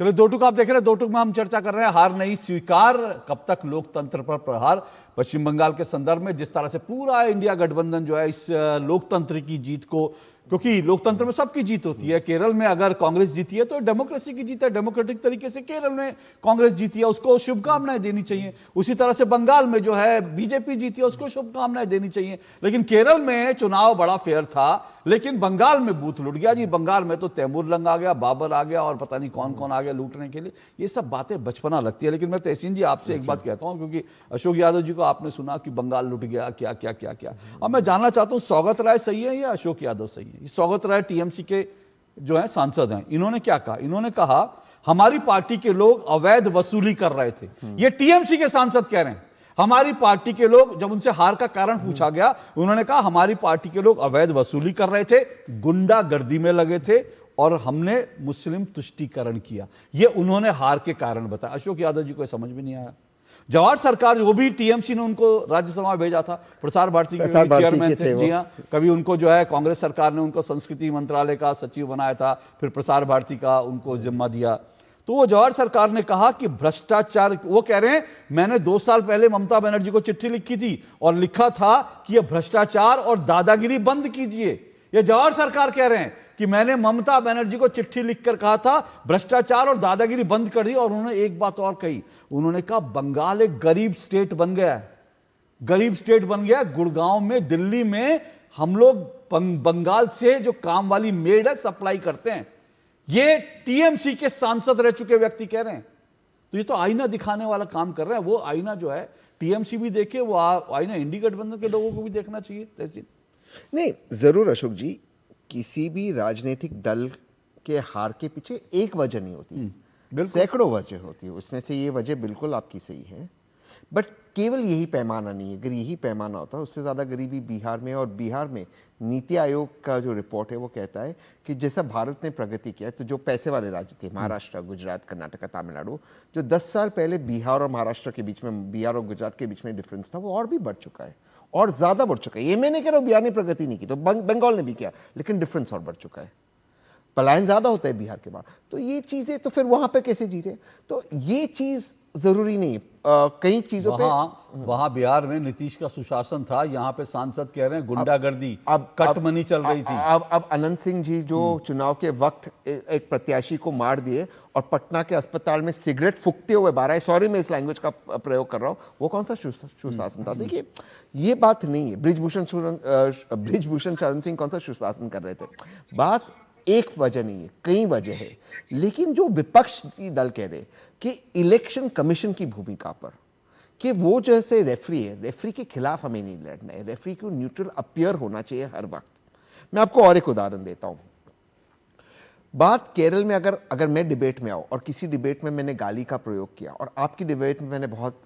चलो दो टुक आप देख रहे हैं, दो टुक में हम चर्चा कर रहे हैं हार नहीं स्वीकार, कब तक लोकतंत्र पर प्रहार। पश्चिम बंगाल के संदर्भ में जिस तरह से पूरा इंडिया गठबंधन जो है इस लोकतंत्र की जीत को, क्योंकि लोकतंत्र में सबकी जीत होती है, केरल में अगर कांग्रेस जीती है तो डेमोक्रेसी की जीत है, डेमोक्रेटिक तरीके से केरल में कांग्रेस जीती है, उसको शुभकामनाएं देनी चाहिए। उसी तरह से बंगाल में जो है बीजेपी जीती है, उसको शुभकामनाएं देनी चाहिए। लेकिन केरल में चुनाव बड़ा फेयर था, लेकिन बंगाल में बूथ लूट गया जी। बंगाल में तो तैमूर लंग आ गया, बाबर आ गया और पता नहीं कौन कौन आ गया लूटने के लिए। ये सब बातें बचपना लगती है। लेकिन मैं तहसीन जी आपसे एक बात कहता हूं, क्योंकि अशोक यादव जी को आपने सुना कि बंगाल लूट गया, क्या क्या क्या क्या। अब मैं जानना चाहता हूं सौगत राय सही है या अशोक यादव सही है? सौगत राय टीएमसी के जो है सांसद हैं, इन्होंने क्या कहा? इन्होंने कहा हमारी पार्टी के लोग अवैध वसूली कर रहे थे। ये टीएमसी के सांसद कह रहे हैं हमारी पार्टी के लोग, जब उनसे हार का कारण पूछा गया, उन्होंने कहा हमारी पार्टी के लोग अवैध वसूली कर रहे थे, गुंडागर्दी में लगे थे और हमने मुस्लिम तुष्टीकरण किया। ये उन्होंने हार के कारण बताया। अशोक यादव जी को समझ में नहीं आया। जवाहर सरकार, वो भी टीएमसी ने उनको राज्यसभा में भेजा था, प्रसार भारती के चेयरमैन थे। जी हाँ, कभी उनको जो है कांग्रेस सरकार ने उनको संस्कृति मंत्रालय का सचिव बनाया था, फिर प्रसार भारती का उनको जिम्मा दिया। तो वो जवाहर सरकार ने कहा कि भ्रष्टाचार, वो कह रहे हैं मैंने 2 साल पहले ममता बनर्जी को चिट्ठी लिखी थी और लिखा था कि ये भ्रष्टाचार और दादागिरी बंद कीजिए। ये जवाहर सरकार कह रहे हैं कि मैंने ममता बनर्जी को चिट्ठी लिखकर कहा था भ्रष्टाचार और दादागिरी बंद कर दी। और उन्होंने एक बात और कही, उन्होंने कहा बंगाल एक गरीब स्टेट बन गया है, गरीब स्टेट बन गया। गुड़गांव में, दिल्ली में हम लोग बंगाल से जो काम वाली मेड है सप्लाई करते हैं। ये टीएमसी के सांसद रह चुके व्यक्ति कह रहे हैं। तो ये तो आईना दिखाने वाला काम कर रहे हैं। वो आईना जो है टीएमसी भी देखे, वो आईना इंडी गठबंधन के लोगों को भी देखना चाहिए। तहसीन नहीं, जरूर अशोक जी, किसी भी राजनीतिक दल के हार के पीछे एक वजह नहीं होती, सैकड़ों वजह होती है। उसमें से ये वजह बिल्कुल आपकी सही है, बट केवल यही पैमाना नहीं है। अगर यही पैमाना होता, उससे ज़्यादा गरीबी बिहार में, और बिहार में नीति आयोग का जो रिपोर्ट है वो कहता है कि जैसा भारत ने प्रगति किया, तो जो पैसे वाले राज्य थे महाराष्ट्र, गुजरात, कर्नाटक, तमिलनाडु, जो 10 साल पहले बिहार और महाराष्ट्र के बीच में, बिहार और गुजरात के बीच में डिफरेंस था, वो और भी बढ़ चुका है, और ज़्यादा बढ़ चुका है। ये मैं नहीं कह रहा हूँ बिहार ने प्रगति नहीं की, तो बंगाल ने भी किया, लेकिन डिफरेंस और बढ़ चुका है। पलायन ज़्यादा होता है बिहार के बाद। तो ये चीज़ें तो फिर वहाँ पे कैसे जीते? तो ये चीज़ ज़रूरी नहीं है। कई चीज़ों पे वहाँ बिहार में नीतीश का सुशासन था, यहाँ पे सांसद कह रहे हैं गुंडागर्दी, कटमनी चल रही थी। अब अनंत सिंह जी जो चुनाव के वक्त एक प्रत्याशी को मार दिए और पटना के अस्पताल में सिगरेट फूकते हुए 12, सॉरी मैं इस लैंग्वेज का प्रयोग कर रहा हूँ, वो कौन सा सुशासन था? देखिए ये बात नहीं है। बृजभूषण शरण सिंह कौन सा सुशासन कर रहे थे? बात एक वजह नहीं है, कई वजह है। लेकिन जो विपक्षी दल कह रहे कि इलेक्शन कमीशन की भूमिका पर, कि वो जैसे रेफरी है, रेफरी के खिलाफ हमें नहीं लड़ना है, रेफरी को न्यूट्रल अपीयर होना चाहिए हर वक्त। मैं आपको और एक उदाहरण देता हूं। बात केरल में, अगर मैं डिबेट में आऊँ और किसी डिबेट में मैंने गाली का प्रयोग किया और आपकी डिबेट में मैंने बहुत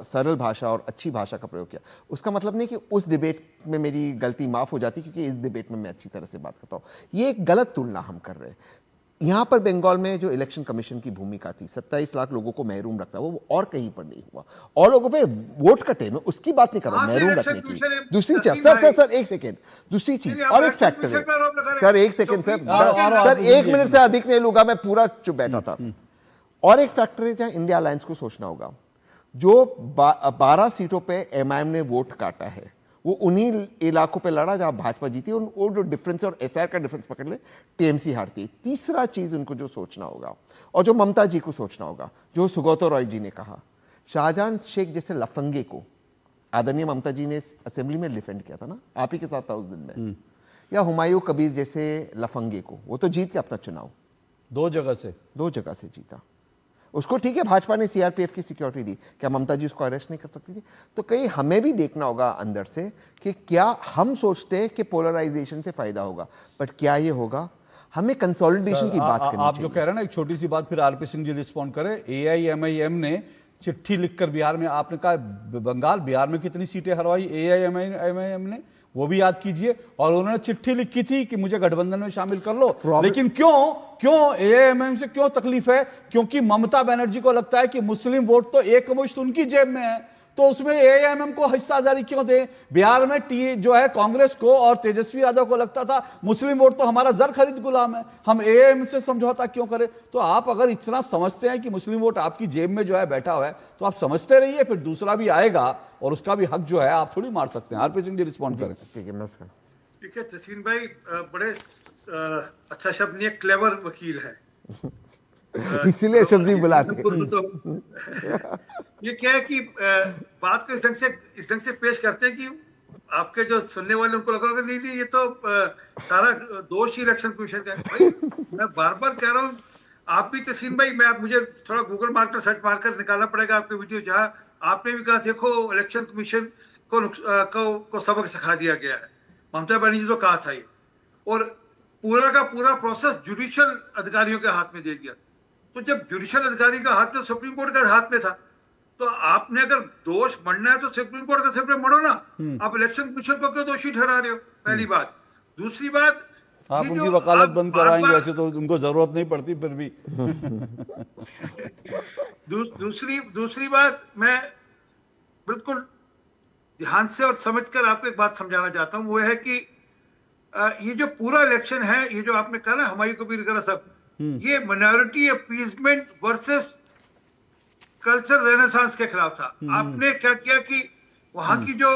सरल भाषा और अच्छी भाषा का प्रयोग किया, उसका मतलब नहीं कि उस डिबेट में मेरी गलती माफ़ हो जाती, क्योंकि इस डिबेट में मैं अच्छी तरह से बात करता हूँ। ये एक गलत तुलना हम कर रहे हैं। यहाँ पर बंगाल में जो इलेक्शन कमीशन की भूमिका थी, 27 लाख लोगों को महरूम रखता, वो और कहीं पर नहीं हुआ, और लोगों पे वोट कटे, मैं उसकी बात नहीं कर रहा, महरूम रखने की। दूसरी चीज सर एक सेकेंड, दूसरी चीज और एक फैक्टर है सर, एक सेकेंड सर 1 मिनट से अधिक नहीं लूंगा, मैं पूरा चुप बैठा था। और एक फैक्टर है जहां इंडिया अलायंस को सोचना होगा। जो 12 सीटों पे एमआईएम ने वोट काटा है, वो उन्हीं इलाकों पे लड़ा जहां भाजपा जीती, वो जो डिफरेंस और एसआर का डिफरेंस पकड़ ले, टीएमसी हारती। तीसरा चीज उनको जो सोचना होगा और जो ममता जी को सोचना होगा, जो सुगौतो रॉय जी ने कहा, शाहजहां शेख जैसे लफंगे को आदरणीय ममता जी ने असेंबली में डिफेंड किया था ना, आप ही के साथ था उस दिन में, या हुमायूं कबीर जैसे लफंगे को, वो तो जीत के अपना चुनाव 2 जगह से जीता। उसको ठीक है भाजपा ने सीआरपीएफ की सिक्योरिटी दी, क्या ममता जी उसको अरेस्ट नहीं कर सकती थी? तो कहीं हमें भी देखना होगा अंदर से कि क्या हम सोचते हैं कि पोलराइजेशन से फायदा होगा, बट क्या ये होगा? हमें कंसोलिडेशन की बात करनी आप जो कह रहे हैं ना, एक छोटी सी बात फिर आरपी सिंह जी रिस्पॉन्ड करें। एआईएमआईएम ने चिट्ठी लिखकर बिहार में, आपने कहा बंगाल, बिहार में कितनी सीटें हरवाई एआईएमआईएम ने, वो भी याद कीजिए। और उन्होंने चिट्ठी लिखी थी कि मुझे गठबंधन में शामिल कर लो, लेकिन क्यों एआईएमआईएम से क्यों तकलीफ है? क्योंकि ममता बनर्जी को लगता है कि मुस्लिम वोट तो एक मुश्त उनकी जेब में है, तो उसमें एआईएमआईएम को हिस्सेदारी क्यों दे? बिहार में जो है कांग्रेस को और तेजस्वी यादव को लगता था मुस्लिम वोट तो हमारा जर खरीद गुलाम है, हम एआईएमआईएम से समझौता क्यों करें? तो आप अगर इतना समझते हैं कि मुस्लिम वोट आपकी जेब में जो है बैठा हुआ है, तो आप समझते रहिए, फिर दूसरा भी आएगा और उसका भी हक जो है आप थोड़ी मार सकते हैं। आरपी सिंह जी रिस्पॉन्ड करें। ठीक है, नमस्कार। ठीक है, तहसीन भाई बड़े अच्छा शब्द नहीं है, क्लेवर वकील है, इसीलिए शब्द ही बुलाते। ये क्या है कि बात को इस ढंग से पेश करते हैं कि आपके जो सुनने वाले उनको लगा नहीं नहीं ये तो सारा दोष ही इलेक्शन कमीशन का है। भाई मैं बार बार कह रहा हूँ, आप भी तहसीन भाई, मुझे थोड़ा गूगल मार्क पर सर्च मारकर निकालना पड़ेगा आपके वीडियो, जहाँ आपने भी कहा देखो इलेक्शन कमीशन को सबक सिखा दिया गया है। ममता बनर्जी तो कहा था ये, और पूरा का पूरा प्रोसेस जुडिशियल अधिकारियों के हाथ में दे दिया। तो जब जुडिशियल अधिकारी का हाथ में, सुप्रीम कोर्ट का हाथ में था, तो आपने अगर दोष मढ़ना है तो सुप्रीम कोर्ट का सिर्फ मढ़ो ना, आप इलेक्शन कमीशन को क्यों दोषी ठहरा रहे हो? पहली बात। दूसरी बात, आप उनकी वकालत बंद कराएंगे, वैसे तो उनको जरूरत नहीं पड़ती फिर भी। दूसरी बात, मैं बिल्कुल ध्यान से और समझकर आपको एक बात समझाना चाहता हूं, वो है कि ये जो पूरा इलेक्शन है, ये जो आपने कहा ना हुमायूं कबीर वगैरह सब, ये minority appeasement versus culture renaissance के खिलाफ था। आपने क्या किया कि वहां की जो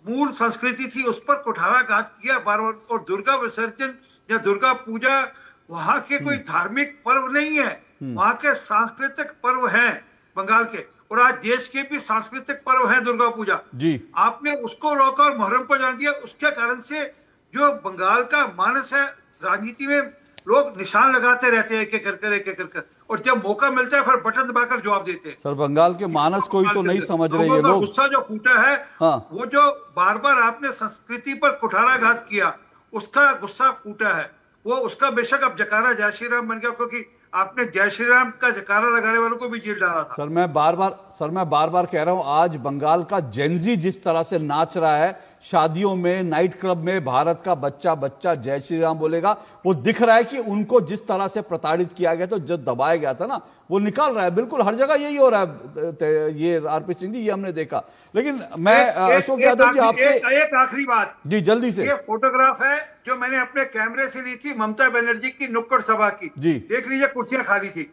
मूल संस्कृति थी उस पर कुठाराघात किया बार बार, और दुर्गा विसर्जन या दुर्गा पूजा वहां के कोई धार्मिक पर्व नहीं है, वहां के सांस्कृतिक पर्व हैं बंगाल के, और आज देश के भी सांस्कृतिक पर्व है दुर्गा पूजा जी। आपने उसको रोका और मुहर्रम को जान दिया। उसके कारण से जो बंगाल का मानस है, राजनीति में लोग निशान लगाते रहते हैं एक एक कर, और जब मौका मिलता है फिर बटन दबाकर जवाब देते हैं। सर बंगाल के मानस कोई तो नहीं समझ रहे ये लोग। गुस्सा जो फूटा है, हाँ। वो जो बार बार आपने संस्कृति पर कुठाराघात किया, उसका गुस्सा फूटा है। वो उसका बेशक अब जकारा जय श्री राम बन गया, क्योंकि आपने जय श्री राम का जकारा लगाने वालों को भी जेल डाला था। सर मैं बार बार कह रहा हूं, आज बंगाल का जेनजी जिस तरह से नाच रहा है शादियों में, नाइट क्लब में, भारत का बच्चा बच्चा जय श्री राम बोलेगा, वो दिख रहा है कि उनको जिस तरह से प्रताड़ित किया गया था, जो दबाया गया था ना, वो निकाल रहा है। बिल्कुल हर जगह यही हो रहा है। ये आरपी सिंह जी, ये हमने देखा। लेकिन मैं अशोक यादव जी आपसे एक आखिरी बात जी जल्दी से। ये फोटोग्राफ है जो मैंने अपने कैमरे से ली थी ममता बनर्जी की नुक्कड़ सभा की जी। देख लीजिए, कुर्सियां खाली थी।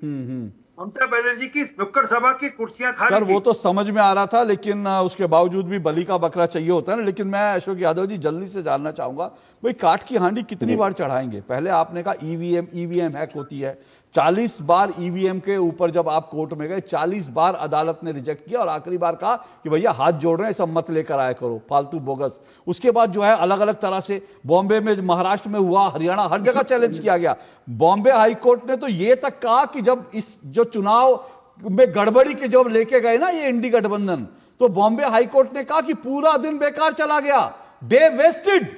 ममता बनर्जी की नुक्कड़ सभा की कुर्सियां खाली सर वो तो समझ में आ रहा था, लेकिन उसके बावजूद भी बलि का बकरा चाहिए होता है ना। लेकिन मैं अशोक यादव जी जल्दी से जानना चाहूंगा, भाई काठ की हांडी कितनी बार चढ़ाएंगे? पहले आपने कहा ईवीएम हैक होती है, 40 बार ईवीएम के ऊपर जब आप कोर्ट में गए, 40 बार अदालत ने रिजेक्ट किया, और आखिरी बार कहा कि भैया हाथ जोड़ रहे हैं, सब मत लेकर आया करो, फालतू बोगस। उसके बाद जो है अलग अलग तरह से बॉम्बे में, महाराष्ट्र में हुआ, हरियाणा, हर जगह चैलेंज किया गया। बॉम्बे हाईकोर्ट ने तो ये तक कहा कि जब इस जो चुनाव में गड़बड़ी के जब लेके गए ना ये इंडी गठबंधन, तो बॉम्बे हाईकोर्ट ने कहा कि पूरा दिन बेकार चला गया, डे वेस्टेड।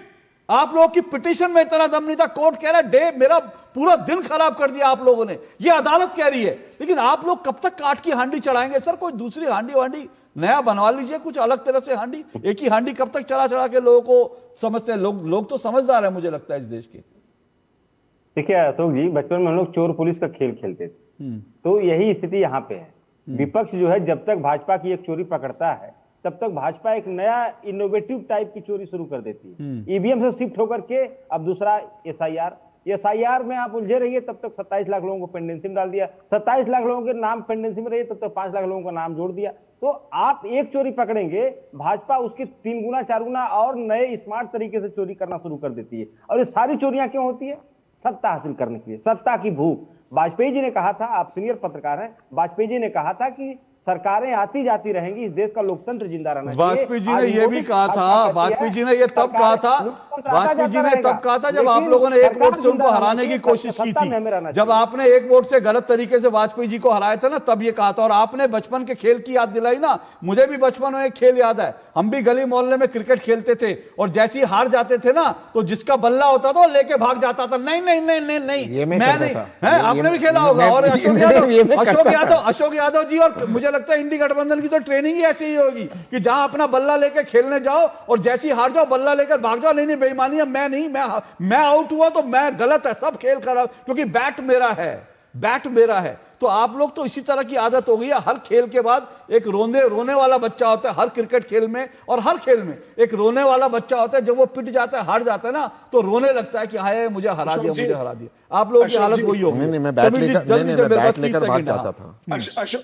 आप लोगों की पिटीशन में इतना दम नहीं था, कोर्ट कह रहा है डे, मेरा पूरा दिन खराब कर दिया आप लोगों ने, ये अदालत कह रही है। लेकिन आप लोग कब तक काठ की हांडी चढ़ाएंगे? सर कोई दूसरी हांडी वांडी नया बनवा लीजिए, कुछ अलग तरह से हांडी। एक ही हांडी कब तक चढ़ा के लोगों को समझते हैं? लोग तो समझदार है मुझे लगता है इस देश के। देखिए अशोक जी, बचपन में हम लोग चोर पुलिस का खेल खेलते थे, तो यही स्थिति यहाँ पे है। विपक्ष जो है जब तक भाजपा की एक चोरी पकड़ता है, तब तक भाजपा एक नया इनोवेटिव टाइप की चोरी शुरू कर देती है। ईवीएम से शिफ्ट होकर के अब दूसरा एसआईआर में आप उलझे रहिए, तब तक 27 लाख लोगों को पेंडेंसी में डाल दिया, 27 लाख लोगों के नाम पेंडेंसी में रहिए, तब तक 5 लाख लोगों का नाम जोड़ दिया। तो आप एक चोरी पकड़ेंगे, भाजपा उसके 3 गुना 4 गुना और नए स्मार्ट तरीके से चोरी करना शुरू कर देती है। और ये सारी चोरियां क्यों होती है? सत्ता हासिल करने के लिए, सत्ता की भूख। वाजपेयी जी ने कहा था, आप सीनियर पत्रकार हैं, वाजपेयी जी ने कहा था कि सरकारें आती जाती रहेंगी, इस देश का लोकतंत्र जिंदा रहना चाहिए। वाजपेयी जी ने यह भी कहा था, वाजपेयी जी ने यह तब कहा था, वाजपेयी जी ने तब कहा था जब आप लोगों ने 1 वोट से उनको हराने की कोशिश की थी। जब आपने 1 वोट से गलत तरीके से वाजपेयी जी को हराया था ना, तब ये कहा था। और आपने बचपन के खेल की याद दिलाई ना, मुझे भी बचपन में एक खेल याद है। हम भी गली मोहल्ले में क्रिकेट खेलते थे और जैसे ही हार जाते थे ना, तो जिसका बल्ला होता था वो लेके भाग जाता था। नहीं नहीं नहीं नहीं नहीं, मैं नहीं है, आपने भी खेला होगा। और अशोक यादव जी, और मुझे लगता है इंडी गठबंधन की तो ट्रेनिंग ही ऐसी ही होगी कि जहां अपना बल्ला लेकर खेलने जाओ और जैसे ही हार जाओ बल्ला लेकर भाग जाओ। नहीं नहीं, बेईमानी है, मैं नहीं, मैं आउट हुआ तो मैं गलत है, सब खेल खराब, क्योंकि बैट मेरा है, बैट मेरा है। तो आप लोग तो इसी तरह की आदत हो गई है। हर खेल के बाद एक रोने वाला बच्चा होता है, हर क्रिकेट खेल में और हर खेल में एक रोने वाला बच्चा होता है। जब वो पिट जाता है, हार जाता है ना, तो रोने लगता है कि हाय मुझे हरा दिया, मुझे हरा दिया। आप लोगों की हालत वही होगी। मैं बैट लेकर भाग जाता था।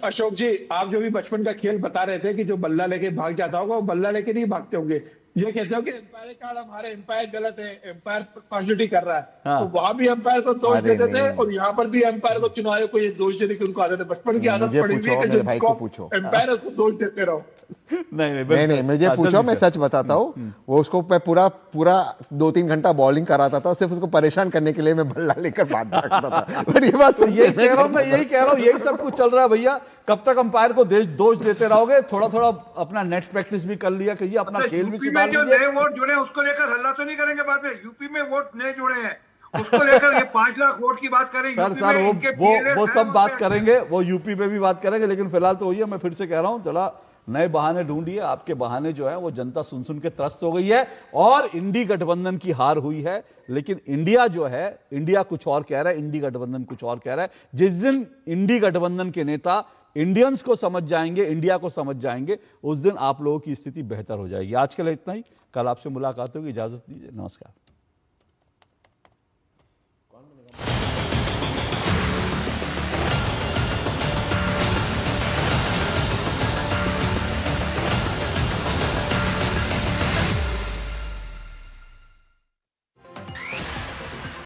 अशोक जी, आप जो भी बचपन का खेल बता रहे थे कि जो बल्ला लेके भाग जाता होगा, वो बल्ला लेके नहीं भागते होंगे। ये कहते हो कि एम्पायर कार्ड, हमारे एम्पायर गलत है, एम्पायर पॉजिटिव कर रहा है। हाँ। तो वहां भी एम्पायर को दोष देते थे और यहाँ पर भी एम्पायर को, चुनाव आयोग को ये दोष देने की उनको आदत है। बचपन की आदत पड़ी हुई है कि एम्पायर को दोष देते रहो। नहीं, मुझे पूछो, मैं सच बताता हूँ। वो उसको मैं पूरा 2-3 घंटा बॉलिंग कराता था, सिर्फ उसको परेशान करने के लिए मैं बल्ला लेकर भागता था। पर ये बात यही कह रहा हूँ, मैं यही कह रहा हूँ, यही सब कुछ चल रहा है भैया। कब तक अंपायर को दोष देते रहोगे? थोड़ा थोड़ा अपना नेट प्रैक्टिस भी कर लिया कीजिए, अपना खेल भी सुधार जो नए वोट जुड़े उसको लेकर हल्ला तो नहीं करेंगे बाद में? यूपी में वोट नए जुड़े हैं, उसको लेकर ये 5 लाख वोट की बात करेंगे। सर वो सब बात करेंगे, वो यूपी पे भी बात करेंगे, लेकिन फिलहाल तो वही है। मैं फिर से कह रहा हूं, थोड़ा नए बहाने ढूंढिए। आपके बहाने जो है वो जनता सुन सुन के त्रस्त हो गई है और इंडी गठबंधन की हार हुई है। लेकिन इंडिया जो है, इंडिया कुछ और कह रहा है, इंडी गठबंधन कुछ और कह रहा है। जिस दिन इंडी गठबंधन के नेता इंडियंस को समझ जाएंगे, इंडिया को समझ जाएंगे, उस दिन आप लोगों की स्थिति बेहतर हो जाएगी। आज के लिए इतना ही, कल आपसे मुलाकात होगी। इजाजत दीजिए, नमस्कार।